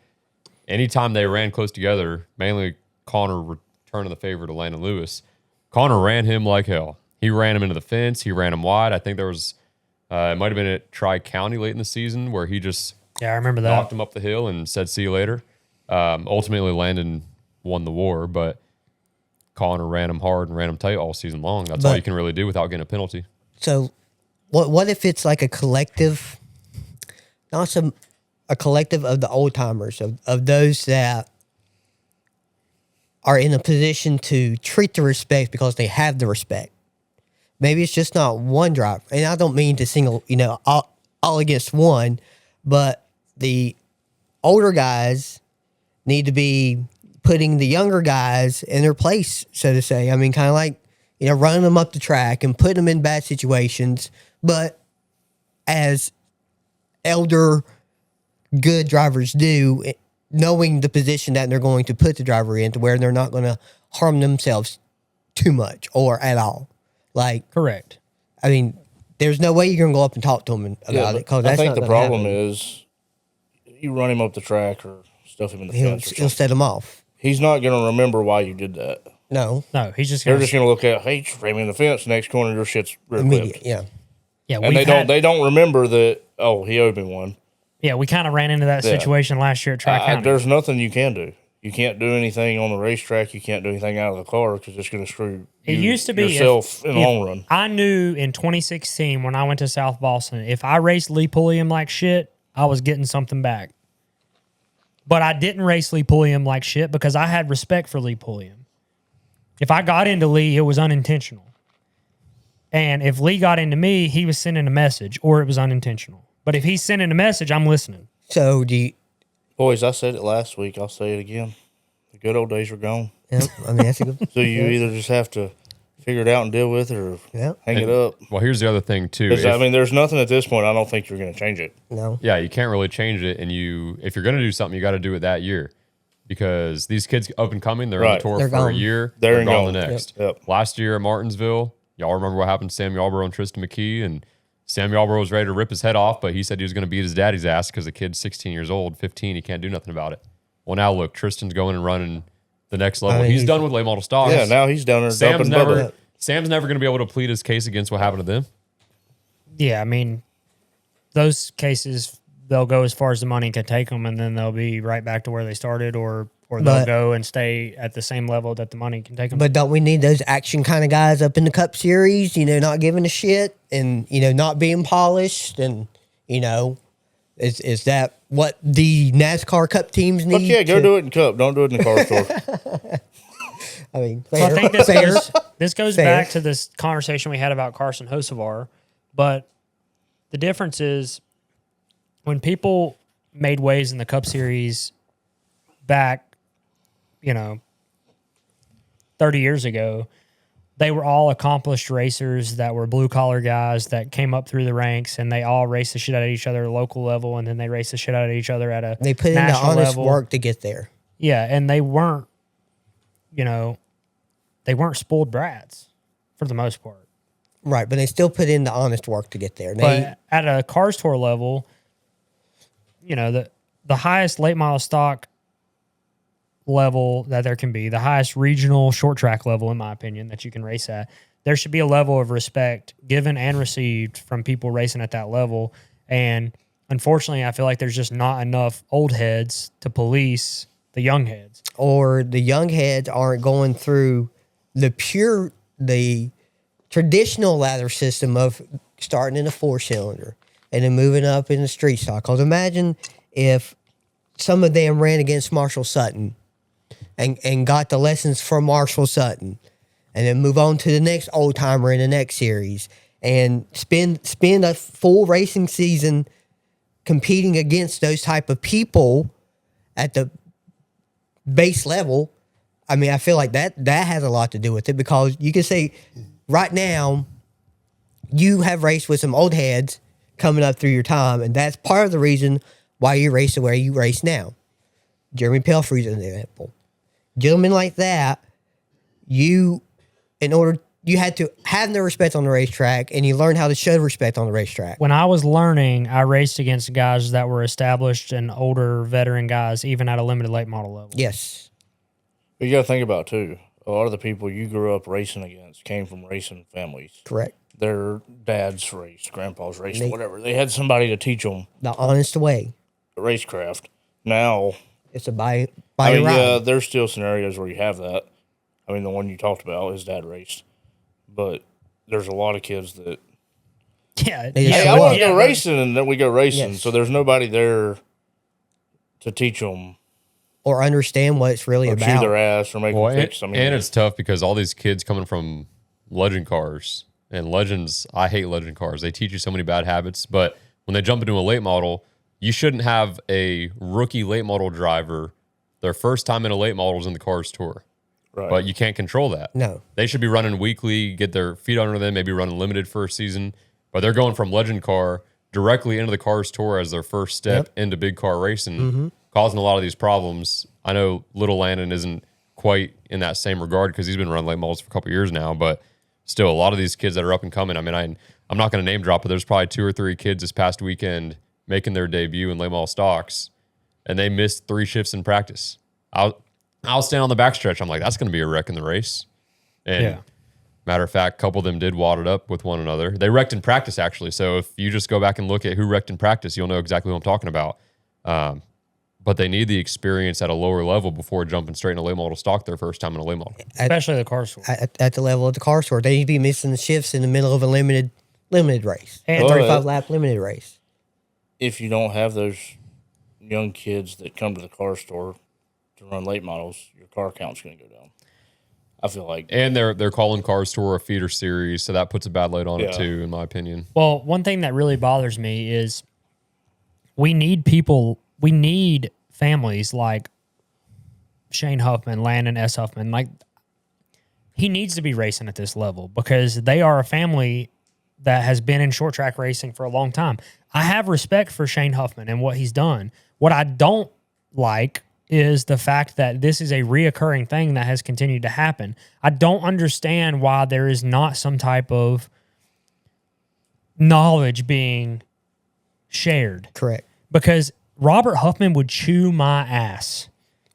Anytime they ran close together, mainly Connor returning the favor to Landon Lewis, Connor ran him like hell. He ran him into the fence. He ran him wide. I think there was, it might have been at Tri-County late in the season where he just yeah, I remember that. knocked him up the hill and said, "See you later." Ultimately, Landon won the war, but Connor ran him hard and ran him tight all season long. That's all But- you can really do without getting a penalty. So, what if it's like a collective, a collective of the old timers, of those that are in a position to treat the respect because they have the respect. Maybe it's just not one driver, and I don't mean to single, all against one, but the older guys need to be putting the younger guys in their place, so to say. I mean, kind of like, running them up the track and putting them in bad situations, but as elder good drivers do, knowing the position that they're going to put the driver in to where they're not going to harm themselves too much or at all. Like, Correct. I mean, there's no way you're going to go up and talk to them about it, because I that's think not the gonna problem happen. is you run him up the track or stuff him in the He'll fence or something. set them off. He's not going to remember why you did that. No, No, he's just They're going just going to look at, hey, you ran me in the fence. Next corner, your shit's rear immediate. clipped. Yeah, yeah, And they don't remember that. Oh, he owed me one. we kind of ran into that Yeah. situation last year at Tri-County. There's nothing you can do. You can't do anything on the racetrack. You can't do anything out of the car because it's going to screw It used to be yourself in the long run. I knew in 2016 when I went to South Boston, if I raced Lee Pulliam like shit, I was getting something back. But I didn't race Lee Pulliam like shit because I had respect for Lee Pulliam. If I got into Lee, it was unintentional. And if Lee got into me, he was sending a message or it was unintentional. But if he's sending a message, I'm listening. so do you? Boys, I said it last week. I'll say it again. The good old days are gone. Yeah, I mean, that's a good. So you either just have to figure it out and deal with it or Yeah. hang it up. Well, here's the other thing too. 'Cause, If- I mean, there's nothing at this point. I don't think you're going to change it. No, yeah, you can't really change it, and if you're going to do something, you got to do it that year, because these kids up and coming, they're on Right. the tour They're for a gone. year, They're gone the gone. next. Yep. Last year at Martinsville, y'all remember what happened to Sam Yarborough and Tristan McKee, and Sam Yarborough was ready to rip his head off, but he said he was going to beat his daddy's ass because the kid's 16 years old, 15, he can't do nothing about it. Well, now look, Tristan's going and running the next level. mean, He's he's- done with late model stocks. Yeah, now he's down there Sam's dumping never butter. Sam's never going to be able to plead his case against what happened to them. Yeah, I mean, those cases, they'll go as far as the money can take them, and then they'll be right back to where they started, or they'll But- go and stay at the same level that the money can take them. but don't we need those action kind of guys up in the Cup Series? Not giving a shit and not being polished, and is that what the NASCAR Cup teams need? But yeah, go do it in Cup. Don't do it in the car store. I mean, So I fair, think this goes Fair. back to this conversation we had about Carson Hocevar, but the difference is when people made waves in the Cup Series back, 30 years ago, they were all accomplished racers that were blue collar guys that came up through the ranks, and they all raced the shit out of each other at a local level, and then they raced the shit out of each other at a they put in the national honest level. work to get there. Yeah, and they weren't, they weren't spoiled brats for the most part. Right, but they still put in the honest work to get there. They, But at a Cars Tour level, the highest late model stock level that there can be, the highest regional short track level, in my opinion, that you can race at. There should be a level of respect given and received from people racing at that level. And unfortunately, I feel like there's just not enough old heads to police the young heads. Or the young heads aren't going through the traditional ladder system of starting in a 4-cylinder and then moving up in the street stock. Because imagine if some of them ran against Marshall Sutton and got the lessons from Marshall Sutton, and then move on to the next old timer in the next series, and spend a full racing season competing against those type of people at the base level. I mean, I feel like that has a lot to do with it, because you can say right now you have raced with some old heads coming up through your time, and that's part of the reason why you race the way you race now. Jeremy Pelfrey's an example. Gentlemen like that, you had to have no respect on the racetrack, and you learn how to show respect on the racetrack. When I was learning, I raced against guys that were established and older veteran guys, even at a limited late model level. Yes. But you got to think about, too, a lot of the people you grew up racing against came from racing families. Correct. Their dads raced, grandpas raced, whatever. They had somebody to teach them The honest way. racecraft. Now, It's a buy I a mean, ride. yeah, there's still scenarios where you have that. I mean, the one you talked about, his dad raced. But there's a lot of kids that, Yeah. They just hey, show I want up. to go racing, and then we go racing. Yes. So there's nobody there to teach them Or understand what it's really or chew about. their ass or make Well, them fix. I mean, and it's tough because all these kids coming from legend cars and legends, I hate legend cars. They teach you so many bad habits, but when they jump into a late model, you shouldn't have a rookie late model driver. Their first time in a late model is in the Cars Tour. right. But you can't control that. No. They should be running weekly, get their feet under them, maybe running limited for a season. But they're going from legend car directly into the Cars Tour as their first step into big car racing, causing a lot of these problems. I know little Landon isn't quite in that same regard because he's been running late models for a couple of years now, but still a lot of these kids that are up and coming. I mean, I'm not going to name drop, but there's probably 2 or 3 kids this past weekend making their debut in late model stocks, and they missed 3 shifts in practice. I'll stand on the backstretch. I'm like, that's going to be a wreck in the race. And matter of fact, a couple of them did wad it up with one another. They wrecked in practice, actually. So if you just go back and look at who wrecked in practice, you'll know exactly what I'm talking about. But they need the experience at a lower level before jumping straight into late model stock their first time in a late model. Especially the car store. At the level of the car store, they need to be missing the shifts in the middle of a limited race. And- A 35-lap limited race. if you don't have those young kids that come to the car store to run late models, your car count's going to go down. I feel like. And they're calling Cars Tour a feeder series, so that puts a bad light on it Yeah. too, in my opinion. Well, one thing that really bothers me is we need families like Shane Huffman, Landon S. Huffman. Like, he needs to be racing at this level because they are a family that has been in short track racing for a long time. I have respect for Shane Huffman and what he's done. What I don't like is the fact that this is a reoccurring thing that has continued to happen. I don't understand why there is not some type of knowledge being shared. Correct. Because Robert Huffman would chew my ass.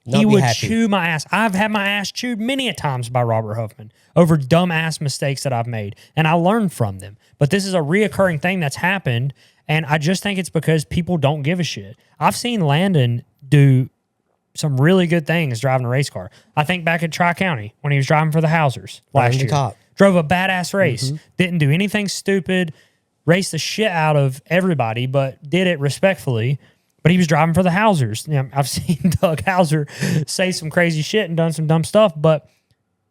Not He be would happy. chew my ass. I've had my ass chewed many a times by Robert Huffman over dumb ass mistakes that I've made, and I learned from them. But this is a reoccurring thing that's happened, and I just think it's because people don't give a shit. I've seen Landon do some really good things driving a race car. I think back at Tri-County when he was driving for the Housers last the year. top. Drove a badass race. Didn't do anything stupid. Raced the shit out of everybody, but did it respectfully. But he was driving for the Housers. You know, I've seen Doug Hauser say some crazy shit and done some dumb stuff, but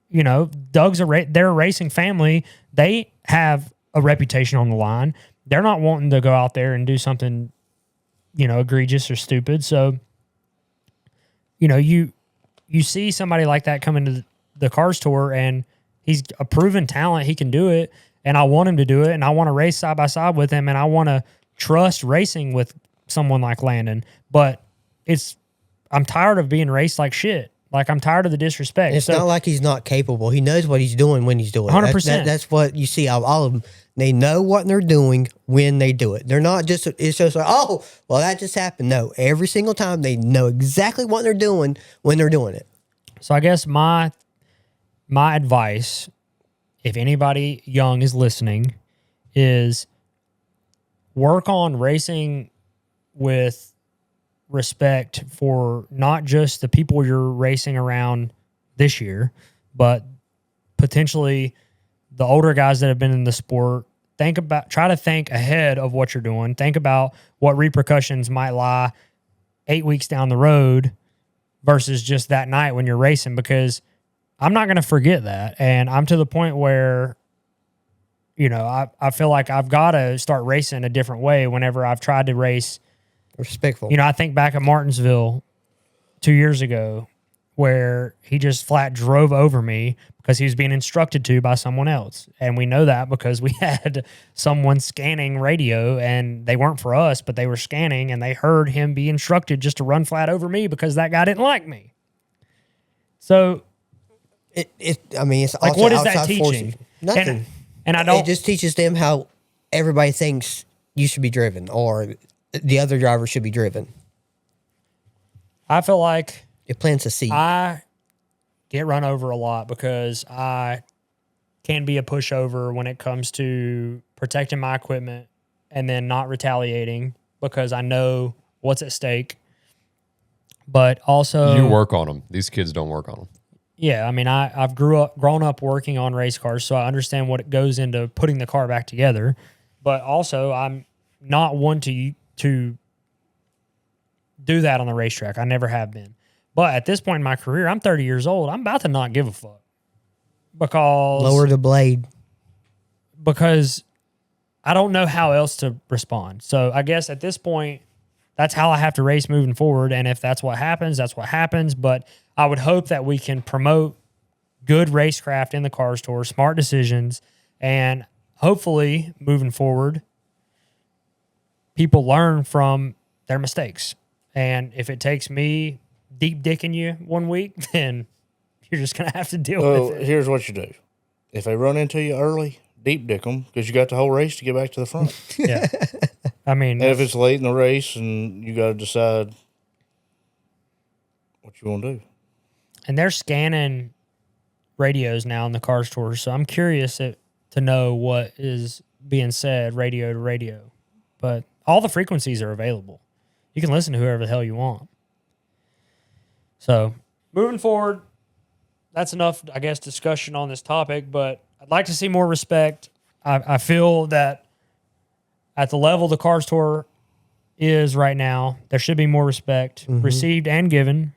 you know, they're a racing family. They have a reputation on the line. They're not wanting to go out there and do something, you know, egregious or stupid. So, you know, you see somebody like that come into the Cars Tour and he's a proven talent. He can do it. And I want him to do it. And I want to race side by side with him. And I want to trust racing with someone like Landon. But I'm tired of being raced like shit. Like, I'm tired of the disrespect. And it's not like he's not capable. He knows what he's doing when he's doing it. 100%. That's what you see out of all of them. They know what they're doing when they do it. They're not just, it's just like, oh, well, that just happened. No, every single time they know exactly what they're doing when they're doing it. So I guess my advice, if anybody young is listening, is work on racing with respect for not just the people you're racing around this year, but potentially the older guys that have been in the sport. Try to think ahead of what you're doing. Think about what repercussions might lie 8 weeks down the road versus just that night when you're racing, because I'm not going to forget that. And I'm to the point where, I feel like I've got to start racing a different way whenever I've tried to race. Respectful. I think back at Martinsville 2 years ago where he just flat drove over me because he was being instructed to by someone else. And we know that because we had someone scanning radio, and they weren't for us, but they were scanning, and they heard him be instructed just to run flat over me because that guy didn't like me. So it's like, also what is that outside teaching? forces. Nothing. And I don't. It just teaches them how everybody thinks you should be driven, or the other driver should be driven. I feel like It plants a seed. I get run over a lot because I can be a pushover when it comes to protecting my equipment and then not retaliating because I know what's at stake. But also, You work on them. These kids don't work on them. yeah, I've grown up working on race cars, so I understand what it goes into putting the car back together. But also, I'm not one to do that on the racetrack. I never have been. But at this point in my career, I'm 30 years old. I'm about to not give a fuck because Lower the blade. because I don't know how else to respond. So I guess at this point, that's how I have to race moving forward. And if that's what happens, that's what happens. But I would hope that we can promote good racecraft in the Cars Tour, smart decisions, and hopefully moving forward, people learn from their mistakes. And if it takes me deep dicking you 1 week, then you're just going to have to deal with it. Here's what you do. If they run into you early, deep dick them because you got the whole race to get back to the front. Yeah. And if it's late in the race and you got to decide what you want to do. And they're scanning radios now in the Cars Tour, so I'm curious to know what is being said radio to radio. But all the frequencies are available. You can listen to whoever the hell you want. So, moving forward, that's enough, I guess, discussion on this topic, but I'd like to see more respect. I feel that at the level the Cars Tour is right now, there should be more respect received and given.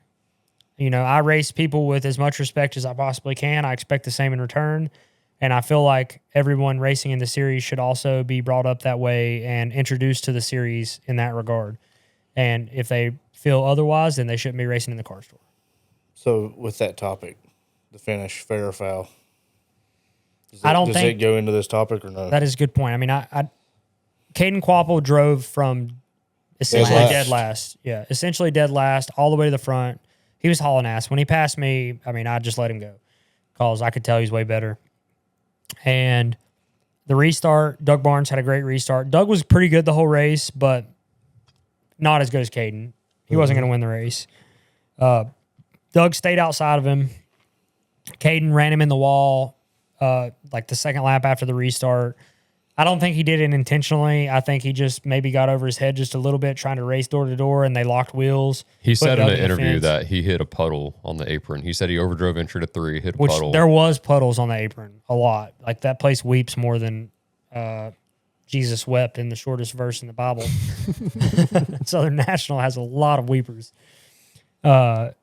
I race people with as much respect as I possibly can. I expect the same in return. And I feel like everyone racing in the series should also be brought up that way and introduced to the series in that regard. And if they feel otherwise, then they shouldn't be racing in the Cars Tour. So with that topic, the finish, fair or foul, does it go into this topic or no? That is a good point. Caden Quapple drove from essentially dead last. Yeah, essentially dead last all the way to the front. He was hauling ass. When he passed me, I just let him go because I could tell he's way better. And the restart, Doug Barnes had a great restart. Doug was pretty good the whole race, but not as good as Caden. He wasn't going to win the race. Doug stayed outside of him. Caden ran him in the wall like the second lap after the restart. I don't think he did it intentionally. I think he just maybe got over his head just a little bit trying to race door to door, and they locked wheels. He said in an interview that he hit a puddle on the apron. He said he overdrove entry to 3, hit a puddle. There was puddles on the apron, a lot. Like, that place weeps more than Jesus wept in the shortest verse in the Bible. Southern National has a lot of weepers. But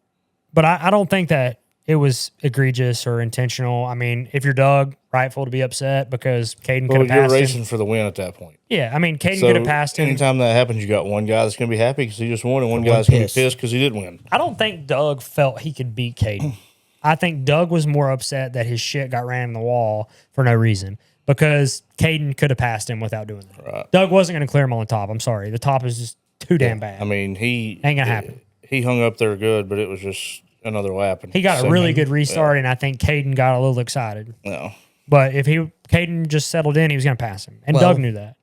I don't think that it was egregious or intentional. If you're Doug, rightful to be upset because Caden could have passed him. You're racing for the win at that point. Yeah, Caden could have passed him. Anytime that happens, you got one guy that's going to be happy because he just won, and one guy's going to be pissed because he did win. I don't think Doug felt he could beat Caden. I think Doug was more upset that his shit got ran in the wall for no reason because Caden could have passed him without doing that. Right. Doug wasn't going to clear him on the top. I'm sorry. The top is just too damn bad. He ain't going to happen. He hung up there good, but it was just another lap. And He got a really good restart, and I think Caden got a little excited. No. But if Caden just settled in, he was going to pass him. And Doug knew that.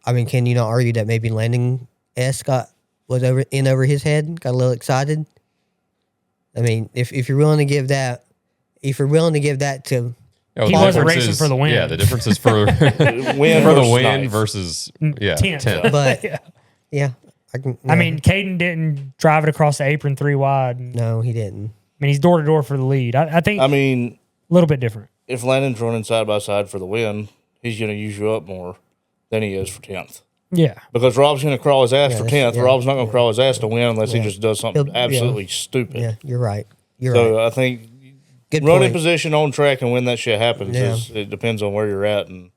I mean, can you not argue that maybe Landon was over his head, got a little excited? I mean, if you're willing to give that, to Yeah, He the wasn't difference racing is- for the win. Yeah, the difference is for Win for the versus win ninth. versus tenth. 10th. but Yeah. yeah, I can. I mean, Caden didn't drive it across the apron 3 wide. I no, he didn't. mean, he's door to door for the lead. I think I mean, a little bit different. if Landon's running side by side for the win, he's going to use you up more than he is for 10th. Yeah. Because Rob's going to crawl his ass for 10th. yeah, Rob's not going to crawl his ass to win unless he just does something He'll- absolutely stupid. Yeah, you're right. You're So right. I think Good running point. position on track and when that shit happens, Yeah. it depends on where you're at and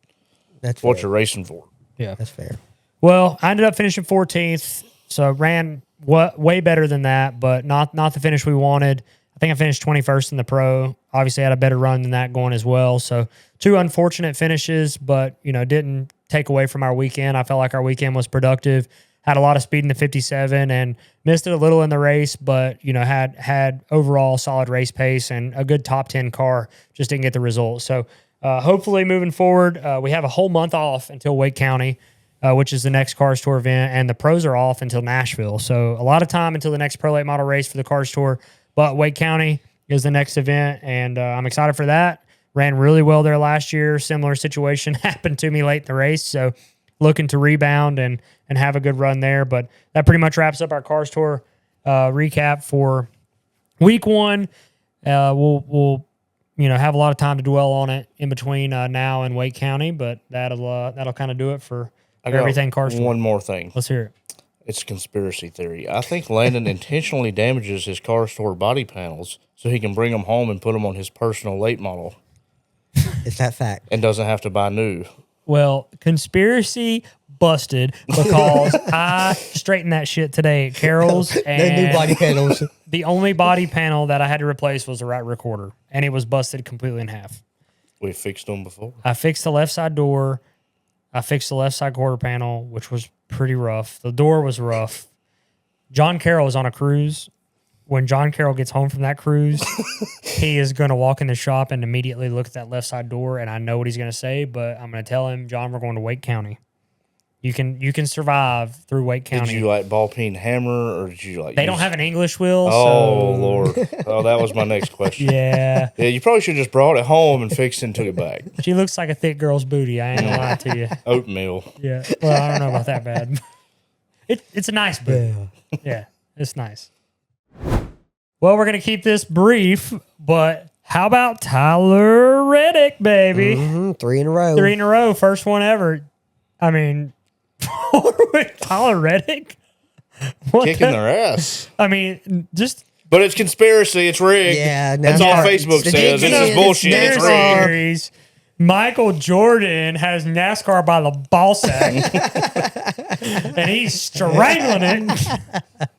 That's what fair. you're racing for. Yeah. That's fair. Well, I ended up finishing 14th, so ran way better than that, but not the finish we wanted. I think I finished 21st in the pro. Obviously, had a better run than that going as well. So 2 unfortunate finishes, but didn't take away from our weekend. I felt like our weekend was productive. Had a lot of speed in the 57 and missed it a little in the race, but had overall solid race pace and a good top 10 car. Just didn't get the result. So hopefully moving forward, we have a whole month off until Wake County, which is the next Cars Tour event, and the pros are off until Nashville. So a lot of time until the next Pro Late Model race for the Cars Tour. But Wake County is the next event, and I'm excited for that. Ran really well there last year. Similar situation happened to me late in the race, so looking to rebound and have a good run there. But that pretty much wraps up our Cars Tour recap for week 1. We'll have a lot of time to dwell on it in between now and Wake County, but that'll kind of do it for everything Cars Tour. One more thing. Let's hear it. It's a conspiracy theory. I think Landon intentionally damages his car store body panels so he can bring them home and put them on his personal late model It's that fact. and doesn't have to buy new. Well, conspiracy busted because I straightened that shit today at Carol's, No and new body panels. the only body panel that I had to replace was the right recorder, and it was busted completely in half. We fixed them before. I fixed the left side door. I fixed the left side quarter panel, which was pretty rough. The door was rough. John Carroll was on a cruise. When John Carroll gets home from that cruise, he is going to walk in the shop and immediately look at that left side door, and I know what he's going to say, but I'm going to tell him, John, we're going to Wake County. You can survive through Wake County. Did you like ball peen hammer or did you like? They don't have an English wheel. Oh so, Lord! Oh, that was my next question. Yeah. Yeah, you probably should have just brought it home and fixed it and took it back. She looks like a thick girl's booty. I ain't gonna lie to you. Oatmeal. Yeah. Well, I don't know about that bad. It's a nice booty. Yeah, it's nice. Well, we're gonna keep this brief, but how about Tyler Reddick, baby? 3 in a row. 3 in a row, first one ever. I mean, Tyler Reddick? What Kicking the- their ass. I mean, just But it's conspiracy. It's rigged. Yeah, That's all NASCAR. Facebook It's says. This ridiculous. is bullshit. It's rigged. series. Michael Jordan has NASCAR by the ball sack, and he's strangling it.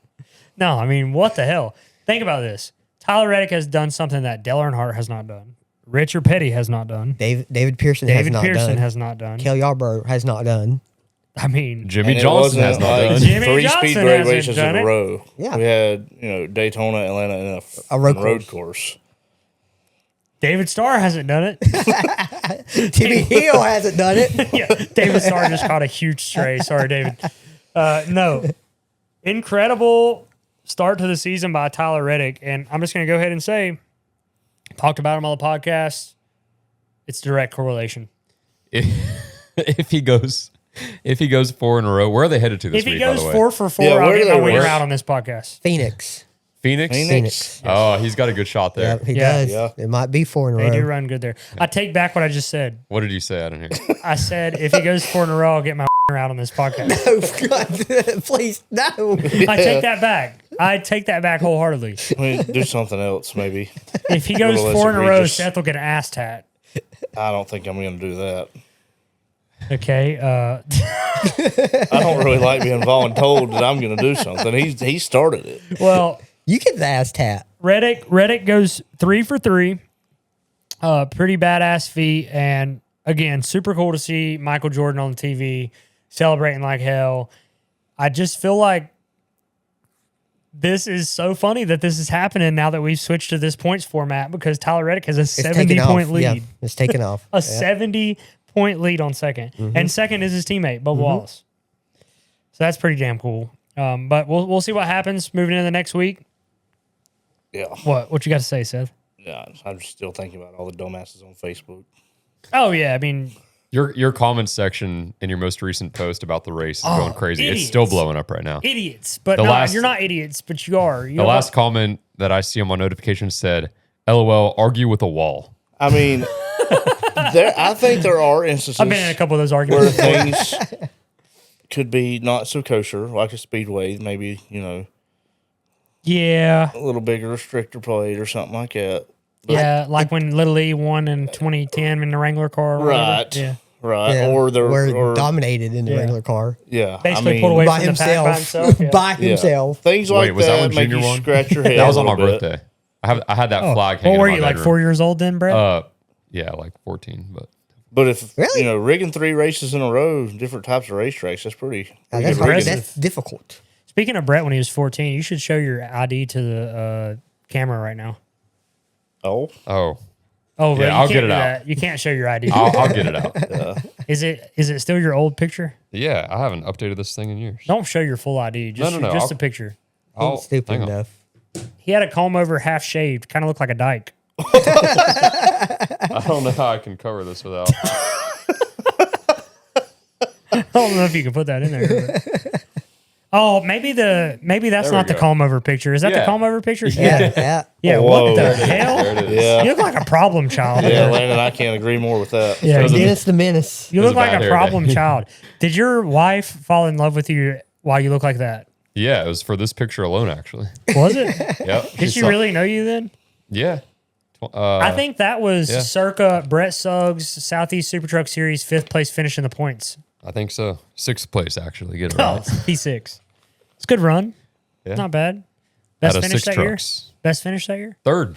No, I mean, what the hell? Think about this. Tyler Reddick has done something that Dale Earnhardt has not done. Richard Petty has not done. David Pearson David has not Pearson done. has not done. Kel Yarborough has not done. I mean, Jimmy And it Johnson wasn't has not like done. Jimmy three Johnson speed grade hasn't races done in it. a row. Yeah. We had, Daytona, Atlanta, and A road course. David Starr hasn't done it. Timmy Hill hasn't done it. Yeah, David Starr just caught a huge stray. Sorry, David. No. Incredible start to the season by Tyler Reddick. And I'm just going to go ahead and say, talked about him on the podcast. It's direct correlation. If he goes 4 in a row, where are they headed to this If he week? goes by the way? 4 for 4, Yeah, I'll where get do my they winner race? out on this podcast. Phoenix. Phoenix. Phoenix. Oh, he's got a good shot there. Yeah, he Yeah. does. Yeah. It might be 4 in a They do row. run good there. I take back what I just said. What did you say? I didn't hear. I said, if he goes 4 in a row, I'll get my winner out on this podcast. Oh, God. Please, no. I take that back. I take that back wholeheartedly. We do something else, maybe. If he goes little less 4 in a row, egregious. Seth will get an ass tat. I don't think I'm going to do that. Okay. I don't really like being voluntold that I'm going to do something. He started it. Well, You get the ass tap. Reddick goes 3 for 3. Pretty badass feat. And again, super cool to see Michael Jordan on the TV celebrating like hell. I just feel like this is so funny that this is happening now that we've switched to this points format because Tyler Reddick has a It's taken off. 70-point lead. Yeah, it's taken off. A 70-point lead on second. And second is his teammate, Bubba Wallace. So that's pretty damn cool. But we'll see what happens moving into the next week. Yeah. What you got to say, Seth? Yeah. I'm still thinking about all the dumbasses on Facebook. Oh, yeah. I mean, Your comment section in your most recent post about the race is going crazy. idiots. It's still blowing up right now. idiots. But The no, last- you're not idiots, but you are. The last comment that I see on my notification said, "LOL, argue with a wall." I mean, I think there are instances I've been in a couple of those where arguments. things could be not so kosher, like a speedway, maybe, Yeah. a little bigger restrictor plate or something like that. Yeah, like when Little E won in 2010 in the Wrangler car. Or whatever. Right. Yeah. Right. Yeah, Or they're we're dominated in the regular car yeah. Basically pulled away by from the pack by himself. himself. Yeah. by Yeah. himself. Things like Wait, was that that when make Junior you won? scratch your head. That was a on my little bit. birthday. I had that flag What hanging were in you, my like bedroom. 4 years old then, Brett? Yeah, like 14. But But if Really? rigging 3 races in a row, different types of racetracks, that's pretty That's, good hard. rigging. That's difficult. Speaking of Brett when he was 14, you should show your ID to the camera right now. Oh, Oh, really? I'll You get can't it do out. that. You can't show your ID. I'll get it out. Is it still your old picture? Yeah, I haven't updated this thing in years. Don't show your full ID. Just, No. just I'll- a picture. I'll, Stupid hang on. enough. He had a comb over half shaved, kind of looked like a dyke. I don't know how I can cover this without. I don't know if you can put that in there. but- Oh, maybe that's There we not the go. comb over picture. Is that the Yeah. comb over picture? Yeah, yeah. Yeah, Whoa. what the There it is. hell? There it is. yeah. You look like a problem child. Yeah, Landon, I can't agree more with that. Yeah, Shows you, Dennis the Menace. you It was look a like bad a hair problem day. child. Did your wife fall in love with you while you look like that? Yeah, it was for this picture alone, actually. Was it? Yep. Did she really know you then? Yeah. I think that was yeah. circa Brett Suggs Southeast Super Truck Series 5th place finish in the points. I think so. 6th place, actually. Get it Oh, right. P6. It's a good run. Yeah. Not bad. Best Out of finish 6 that year? trucks. Best finish that year? 3rd,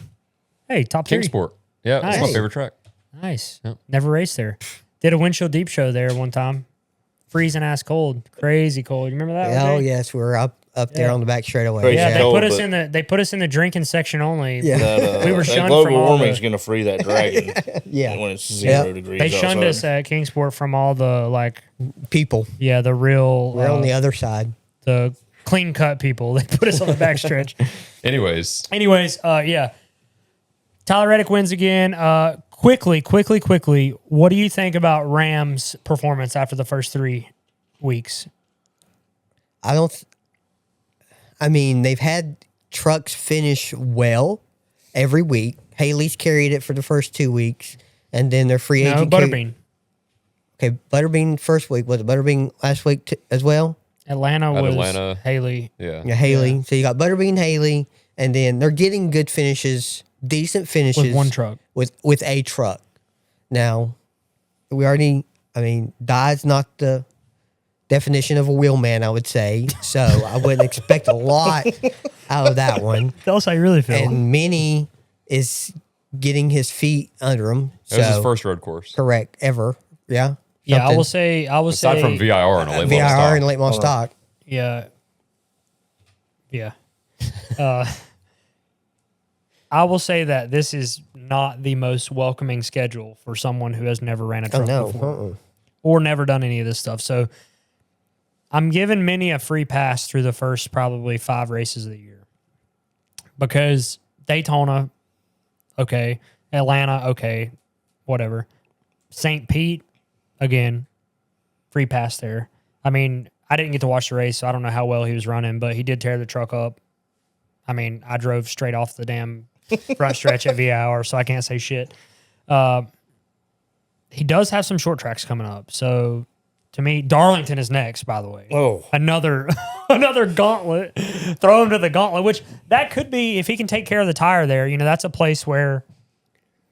Hey, top 3. Kingsport. Yeah, that's my Nice. favorite track. Nice. Yep. Never raced there. Did a windshield deep show there one time. Freezing ass cold. Crazy cold. You remember that? Oh OJ? yes, we're up there Yeah. on the back straightaway. Crazy Yeah, cold, they put us but- in the drinking section only. Yeah. That, We were that shunned global from all warming is the- going to free that dragon Yeah. when it's 0 degrees. They shunned us outside. at Kingsport from all the People. the real We're on the other side. the clean cut people. They put us on the back stretch. Anyways, Yeah. Tyler Reddick wins again. Quickly. What do you think about Rams' performance after the first 3 weeks? I mean, they've had trucks finish well every week. Haley's carried it for the first 2 weeks, and then their free No, agent. Butterbean. Okay, Butterbean first week. Was it Butterbean last week as well? Atlanta At was Atlanta. Haley. yeah. Yeah, Haley. So you got Butterbean, Haley, and then they're getting good finishes, decent finishes With one truck. With a truck. Now, Dye's not the definition of a wheelman, I would say. So I wouldn't expect a lot out of that one. Tell us how you really feel. And Minnie is getting his feet under him. It was his So first road course. correct ever. Yeah. yeah, I Something. will say Aside from VIR and a late model VIR stock. and late model stock. Yeah. Yeah. I will say that this is not the most welcoming schedule for someone who has never ran a Oh truck no. before or never done any of this stuff. So I'm giving Minnie a free pass through the first probably 5 races of the year because Daytona, okay, Atlanta, okay, whatever. St. Pete, again, free pass there. I mean, I didn't get to watch the race, so I don't know how well he was running, but he did tear the truck up. I mean, I drove straight off the damn front stretch at VIR, so I can't say shit. He does have some short tracks coming up. So, to me, Darlington is next, by the way. Oh. Another gauntlet. Throw him to the gauntlet, which that could be, if he can take care of the tire there, that's a place where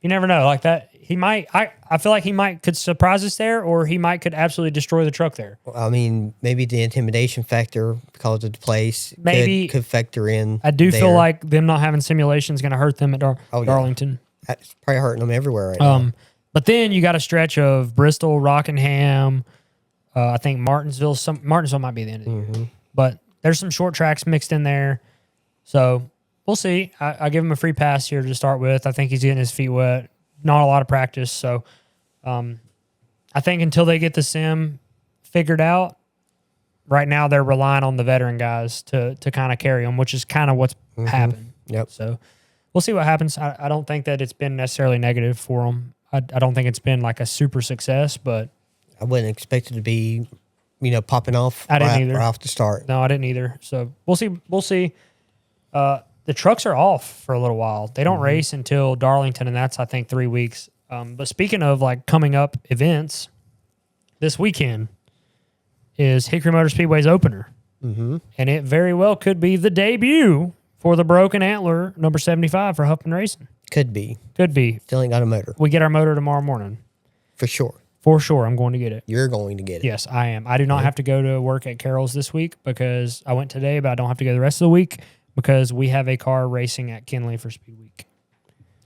you never know. Like that, he might, I feel like he could surprise us there, or he could absolutely destroy the truck there. I mean, maybe the intimidation factor because of the place Maybe- could factor in. I do feel there. like them not having simulation is going to hurt them at yeah. Darlington. That's probably hurting them everywhere right now. But then you got a stretch of Bristol, Rockingham. I think Martinsville. Martinsville might be the end of the year, but there's some short tracks mixed in there. So we'll see. I give him a free pass here to start with. I think he's getting his feet wet. Not a lot of practice. So I think until they get the sim figured out, right now they're relying on the veteran guys to kind of carry them, which is kind of what's happened. Yep. So we'll see what happens. I don't think that it's been necessarily negative for them. I don't think it's been like a super success, but I wouldn't expect it to be, popping off. I didn't either. Right off the start. no, I didn't either. So we'll see. We'll see. The trucks are off for a little while. They don't race until Darlington, and that's, I think, 3 weeks. But speaking of like coming up events, this weekend is Hickory Motor Speedway's opener. And it very well could be the debut for the Broken Antler number 75 for Huffman Racing. Could be. Could be. Still ain't got a motor. We get our motor tomorrow morning. For sure. For sure, I'm going to get it. You're going to get it. Yes, I am. I do not have to go to work at Carroll's this week because I went today, but I don't have to go the rest of the week because we have a car racing at Kinley for Speed Week.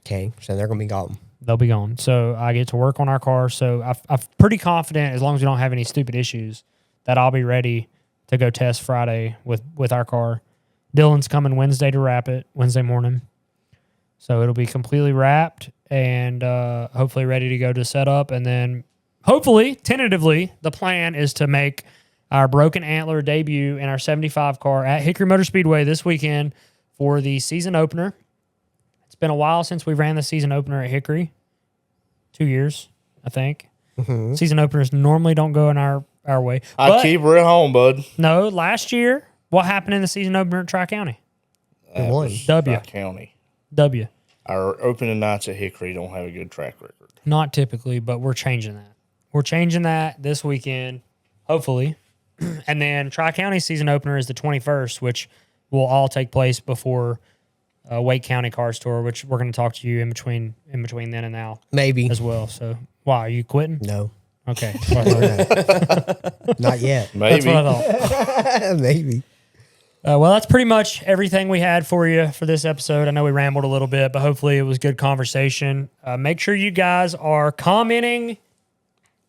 Okay, so they're going to be gone. They'll be gone. So I get to work on our car. So I'm pretty confident, as long as we don't have any stupid issues, that I'll be ready to go test Friday with our car. Dylan's coming Wednesday to wrap it, Wednesday morning. So it'll be completely wrapped and hopefully ready to go to setup. And then hopefully, tentatively, the plan is to make our Broken Antler debut in our 75 car at Hickory Motor Speedway this weekend for the season opener. It's been a while since we ran the season opener at Hickory. 2 years, I think. Season openers normally don't go in our way. I keep her at home, bud. No, last year, what happened in the season opener at Tri-County? It won. W. County. W. Our opening nights at Hickory don't have a good track record. Not typically, but we're changing that. We're changing that this weekend, hopefully. And then Tri-County season opener is the 21st, which will all take place before Wake County Cars Tour, which we're going to talk to you in between then and now Maybe. as well. So, why, are you quitting? No. Okay. That's what I thought. Not yet. Maybe. That's what I thought. Maybe. Well, that's pretty much everything we had for you for this episode. I know we rambled a little bit, but hopefully it was good conversation. Make sure you guys are commenting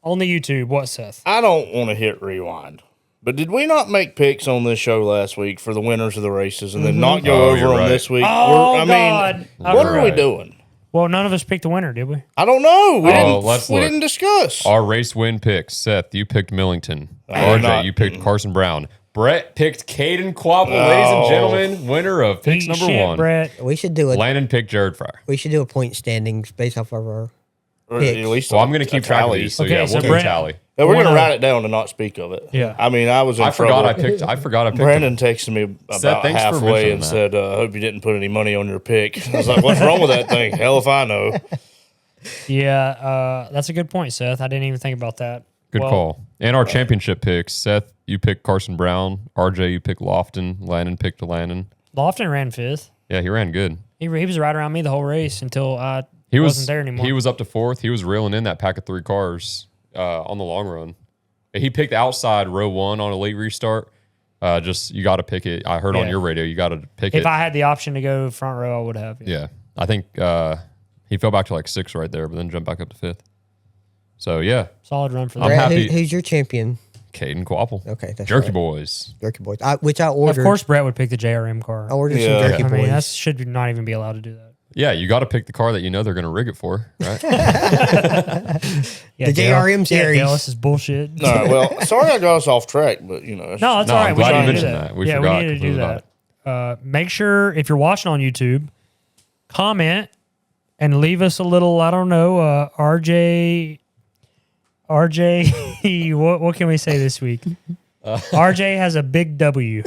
on the YouTube. What, Seth? I don't want to hit rewind, but did we not make picks on this show last week for the winners of the races and then not go over you're them right. this week? Oh, God. What are we doing? Well, none of us picked the winner, did we? I don't know. let's We look. didn't discuss. Our race win picks. Seth, you picked Millington. did RJ, not. you picked Carson Brown. Brett picked Caden Quapple, ladies and gentlemen, winner of picks Eat number shit, 1. Brett. We should do it. Landon picked Jared Fryer. We should do a point standings based off of our. Or picks. at least Well, I'm going to keep a track of tally. these. So, Okay, yeah, so we'll do a Brett- tally. Yeah, we're going to Wanna- write it down and not speak of it. Yeah. I mean, I was in I forgot I trouble. picked. I forgot I picked. Brandon texted me about thanks for halfway mentioning and that. said, I hope you didn't put any money on your pick. I was like, what's wrong with that thing? Hell if I know. Yeah, that's a good point, Seth. I didn't even think about that. Good Well, call. And our championship picks. Seth, you picked Carson Brown. RJ, you picked Lofton. Landon picked Landon. Lofton ran fifth. Yeah, he ran good. He was right around me the whole race until I He wasn't there anymore. He was up to 4th. He was reeling in that pack of 3 cars on the long run. He picked outside row 1 on a late restart. You got to pick it. I heard on Yeah. your radio you got to pick If it. I had the option to go front row, I would have. Yeah, I think he fell back to like 6th right there, but then jumped back up to 5th. So yeah, Solid run for I'm that. Brett, happy. who's your champion? Caden Quapple. Okay, that's Jerky right. Boys. Jerky Boys. Which I Of ordered. course, Brett would pick the JRM car. I ordered Yeah. some Jerky I mean, that Boys. should not even be allowed to do that. Yeah, you got to pick the car that you know they're going to rig it for, right? Yeah, The JRM series. Yeah, this is bullshit. All right, well, sorry I got us off track, but, you know. No, that's No, all right. I'm We glad tried you to do mentioned that. that. We yeah, forgot we needed to do completely that. Make sure if you're watching on YouTube, comment and leave us a little. I don't know, RJ. What can we say this week? RJ has a big W.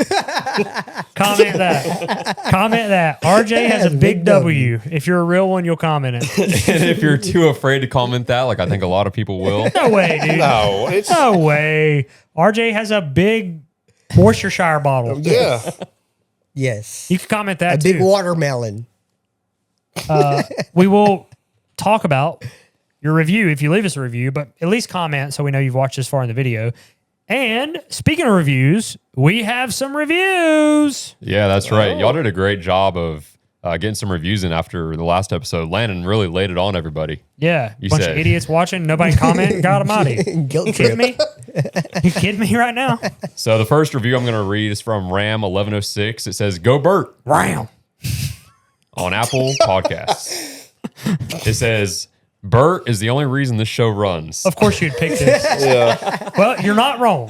Comment that. RJ has a big W. If you're a real one, you'll comment it. And if you're too afraid to comment that, like I think a lot of people will, No way, dude. No, it's. No way. RJ has a big Worcestershire bottle. Yeah. Yes. You can comment A that big too. watermelon. We will talk about your review if you leave us a review, but at least comment so we know you've watched this far in the video. And speaking of reviews, we have some reviews. Yeah, that's right. Y'all did a great job of getting some reviews in after the last episode. Landon really laid it on everybody. Yeah, You bunch said. of idiots watching, nobody commenting. God almighty. Guilt You kidding trip. me? You kidding me right now? So the first review I'm going to read is from Ram1106. It says, "Go Bert." Ram. On Apple Podcasts. It says, "Bert is the only reason this show runs. Of course you'd pick this. Yeah. Well, you're not wrong.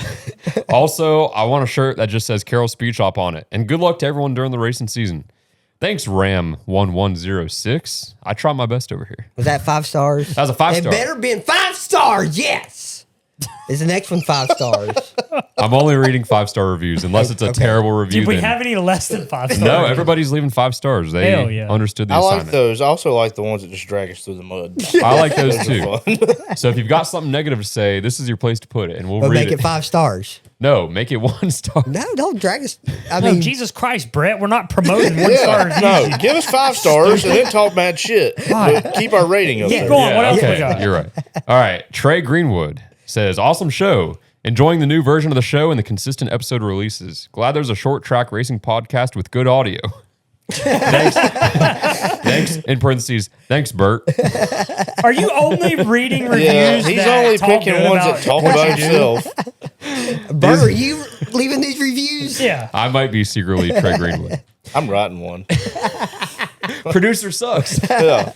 Also, I want a shirt that just says Carol Speech Op on it. And good luck to everyone during the racing season. Thanks, Ram1106. I tried my best over here." Was that 5 stars? That was a 5-star. It better be 5 stars. Yes. Is the next one 5 stars? I'm only reading 5-star reviews unless it's a terrible review. Did we then- have any less than 5 stars? No, everybody's leaving 5 stars. They Hell yeah. understood the I like assignment. those. I also like the ones that just drag us through the mud. I like those Those too. are fun. So if you've got something negative to say, this is your place to put it, and we'll But read make it 5 stars. No, make it 1 star. No, don't drag us. I No, mean, Jesus Christ, Brett. We're not promoting 1-star reviews. No, give us 5 stars and then talk bad shit. But keep our rating up Yeah, there. Go on. What else we okay, got? you're right. All right, Trey Greenwood says, "Awesome show. Enjoying the new version of the show and the consistent episode releases. Glad there's a short track racing podcast with good audio." Thanks. In parentheses, thanks, Bert. Are you only reading reviews? Yeah, he's that only talk picking good ones that talk what about you do? himself. Bert, are you leaving these reviews? Yeah. I might be secretly Trey Greenwood. I'm writing one. Producer sucks. Yeah.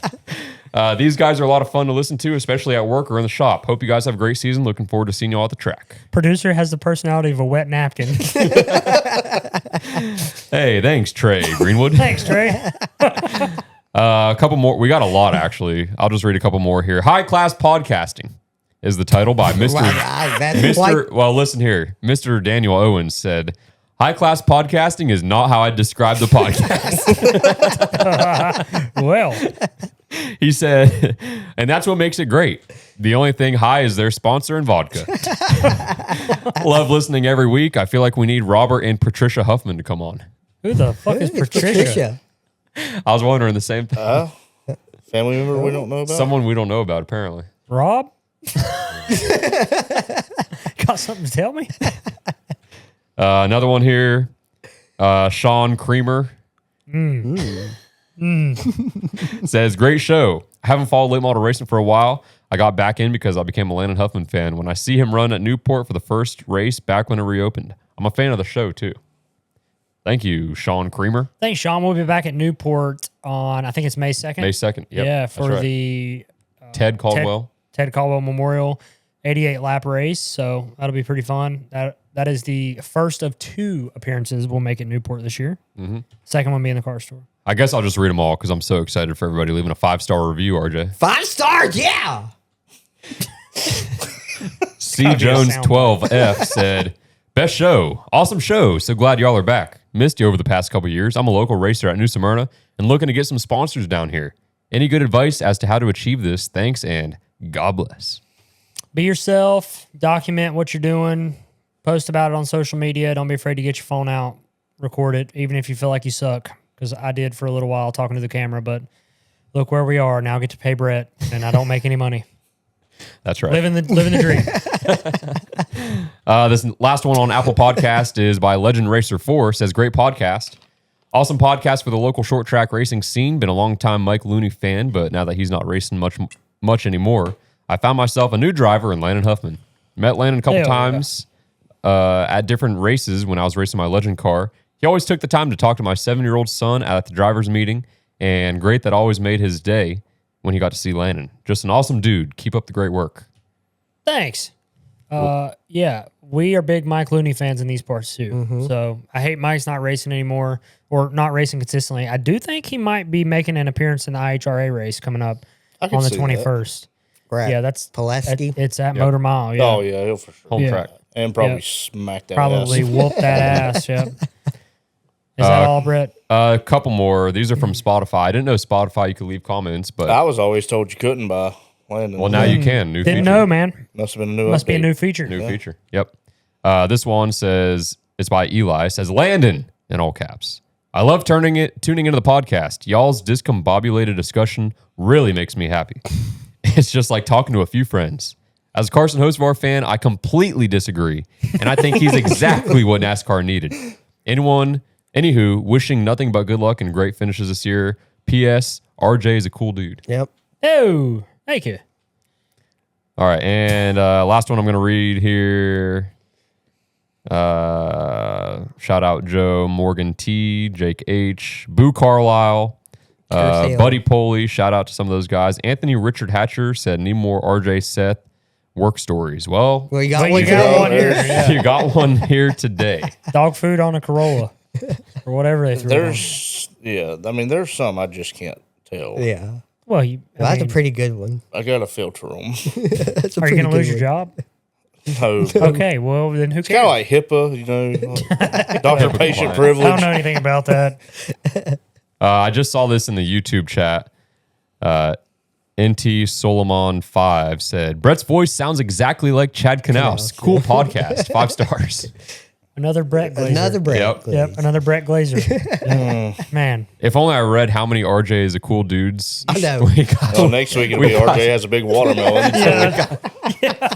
These guys are a lot of fun to listen to, especially at work or in the shop. Hope you guys have a great season. Looking forward to seeing you all at the track. Producer has the personality of a wet napkin. Hey, thanks, Trey Greenwood. Thanks, Trey. A couple more. We got a lot, actually. I'll just read a couple more here. High Class Podcasting is the title by Mr. Wow, that's Mr. Well, listen here. Mr. Daniel Owens said, "High Class Podcasting is not how I describe the podcast." Well, He said, "And that's what makes it great. The only thing high is their sponsor and vodka." Love listening every week. I feel like we need Robert and Patricia Huffman to come on. who the fuck is Patricia? I was wondering the same thing. Family member we don't know about? Someone we don't know about, apparently. Rob? Got something to tell me? Another one here. Sean Creamer says, "Great show. I haven't followed late model racing for a while. I got back in because I became a Landon Huffman fan when I see him run at Newport for the first race back when it reopened. I'm a fan of the show, too." Thank you, Sean Creamer. Thanks, Sean. We'll be back at Newport on, I think it's May 2nd. May 2nd. Yep, yeah, that's for right. the Ted Caldwell. Ted Caldwell Memorial 88 lap race. So that'll be pretty fun. That is the first of 2 appearances we'll make at Newport this year. Mm-hmm. Second one being the car store. I guess I'll just read them all because I'm so excited for everybody leaving a 5-star review, RJ. 5 stars, yeah. C. Gotta be a Jones sound 12F said, "Best show. Awesome show. So glad y'all are back. Missed you over the past couple years. I'm a local racer at New Smyrna and looking to get some sponsors down here. Any good advice as to how to achieve this? Thanks and God bless." Be yourself. Document what you're doing. Post about it on social media. Don't be afraid to get your phone out. Record it, even if you feel like you suck. Because I did for a little while talking to the camera, but look where we are now. I get to pay Brett, and I don't make any money. That's right. Living the dream. This last one on Apple Podcast is by Legend Racer 4. Says, "Great podcast. Awesome podcast for the local short track racing scene. Been a long time Mike Looney fan, but now that he's not racing much anymore, I found myself a new driver in Landon Huffman. Met Landon a couple Hell yeah. times at different races when I was racing my Legend car. He always took the time to talk to my 7-year-old son at the driver's meeting, and great that always made his day when he got to see Landon. Just an awesome dude. Keep up the great work." Thanks. Yeah, we are big Mike Looney fans in these parts too. Mm-hmm. So I hate Mike's not racing anymore or not racing consistently. I do think he might be making an appearance in the IHRA race coming up I can on the see that. 21st. Right. Yeah, that's Pulaski. It's at Motor Mile. Yeah, Oh, yeah, he'll for sure. Home Yeah. track. And probably Yeah. smack that probably ass. whoop that ass. Yep. Is that all, Brett? A couple more. These are from Spotify. I didn't know Spotify you could leave comments, but I was always told you couldn't by Landon. well, now you can. New Didn't feature. know, man. Must have been a new Must be a update. new feature. New feature. Yep. This one says it's by Eli. Says, "Landon," in all caps. "I love tuning into the podcast. Y'all's discombobulated discussion really makes me happy. It's just like talking to a few friends. As a Carson Hocevar fan, I completely disagree, and I think he's exactly what NASCAR needed. Anywho, wishing nothing but good luck and great finishes this year. P.S. RJ is a cool dude." Yep. Oh, thank you. All right, and last one I'm going to read here. Shout out Joe, Morgan T, Jake H, Boo Carlisle, Buddy Poley. Shout out to some of those guys. Anthony Richard Hatcher said, need more RJ Seth work stories. Well, you got you got one here. Yeah. you got one here today. Dog food on a Corolla or whatever they threw. There's some I just can't tell. Yeah. Well, that's a pretty good one. I gotta filter them. Are you going to lose your job? No. Okay, well, then who It's kind cares? of like HIPAA, doctor-patient privilege. I don't know anything about that. I just saw this in the YouTube chat. NT Solomon 5 said, Brett's voice sounds exactly like Chad Knaus. Cool podcast. 5 stars. Another Brett Glazer. Another Brett. Yep. Glazer. Yep, another Brett Glazer. Yep. Man. If only I read how many RJs are cool dudes. I know. We got. Well, next week it'll be RJ has a big watermelon. Yeah.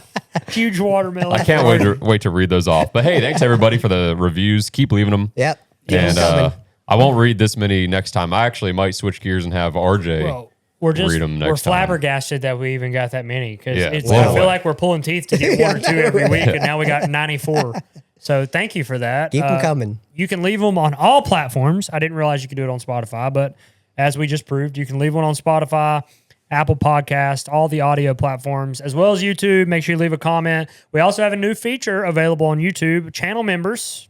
Huge watermelon. I can't wait to read those off. But hey, thanks everybody for the reviews. Keep leaving them. Yep. And I won't read this many next time. I actually might switch gears and have RJ. Well, read them next we're time. flabbergasted that we even got that many because Yeah, I well, feel like we're pulling teeth to get 1 or 2 every week, and now we got 94. So thank you for that. Keep them coming. You can leave them on all platforms. I didn't realize you could do it on Spotify, but as we just proved, you can leave one on Spotify, Apple Podcast, all the audio platforms, as well as YouTube. Make sure you leave a comment. We also have a new feature available on YouTube, channel members.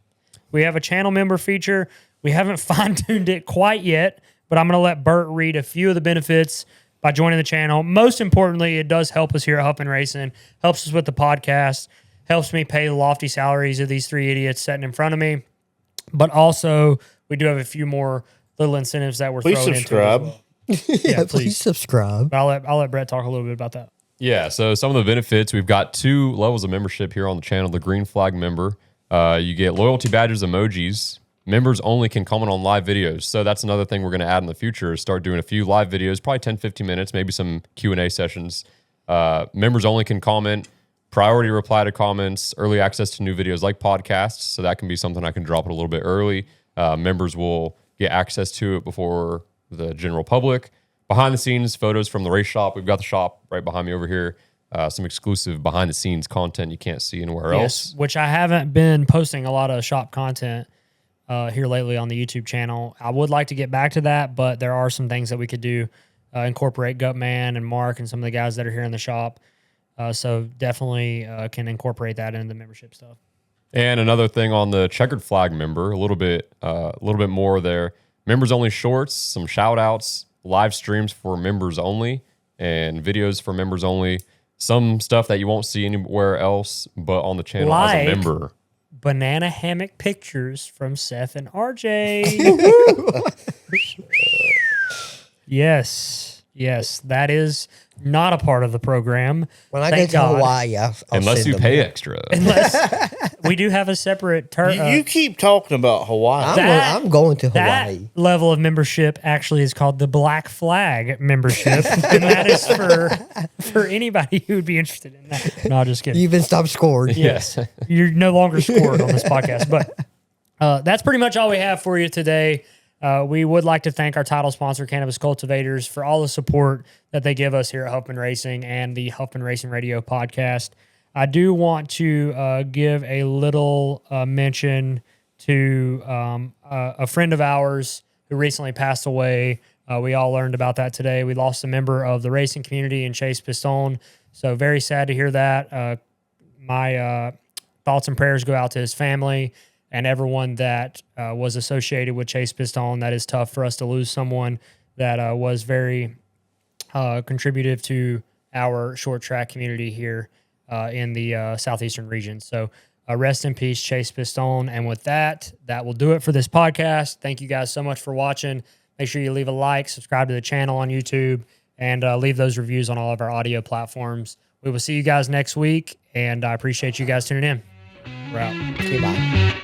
We have a channel member feature. We haven't fine-tuned it quite yet, but I'm going to let Bert read a few of the benefits by joining the channel. Most importantly, it does help us here at Huffman Racing, helps us with the podcast, helps me pay the lofty salaries of these 3 idiots sitting in front of me. But also, we do have a few more little incentives that we're Please throwing subscribe. into it as well. Yeah, please subscribe. But I'll let Brett talk a little bit about that. Yeah, so some of the benefits, we've got 2 levels of membership here on the channel. The green flag member, you get loyalty badges, emojis. Members only can comment on live videos. So that's another thing we're going to add in the future is start doing a few live videos, probably 10, 15 minutes, maybe some Q&A sessions. Members only can comment, priority reply to comments, early access to new videos like podcasts. So that can be something I can drop it a little bit early. Members will get access to it before the general public. Behind the scenes photos from the race shop. We've got the shop right behind me over here. Some exclusive behind the scenes content you can't see anywhere else. Which I haven't been posting a lot of shop content here lately on the YouTube channel. I would like to get back to that, but there are some things that we could do, incorporate Gutman and Mark and some of the guys that are here in the shop. So definitely can incorporate that into the membership stuff. And another thing on the checkered flag member, a little bit more there. Members only shorts, some shout outs, live streams for members only, and videos for members only. Some stuff that you won't see anywhere else, but on the channel as a member. Banana hammock pictures from Seth and RJ. Yes, that is not a part of the program. When I go to Hawaii, I'll unless you pay extra. Unless we do have a separate you keep talking about Hawaii. I'm going to that Hawaii. level of membership actually is called the Black Flag membership, and that is for anybody who would be interested in that. No, just kidding. You've been stopped scored. Yes, you're no longer scored on this podcast, but that's pretty much all we have for you today. We would like to thank our title sponsor, Cannabis Cultivators, for all the support that they give us here at Huffman Racing and the Huffman Racing Radio podcast. I do want to give a little mention to a friend of ours who recently passed away. We all learned about that today. We lost a member of the racing community in Chase Pistone, so very sad to hear that. My thoughts and prayers go out to his family and everyone that was associated with Chase Pistone. That is tough for us to lose someone that was very contributive to our short track community here in the southeastern region. So rest in peace, Chase Pistone. And with that will do it for this podcast. Thank you guys so much for watching. Make sure you leave a like, subscribe to the channel on YouTube, and leave those reviews on all of our audio platforms. We will see you guys next week, and I appreciate you guys tuning in. We're out. Okay, bye.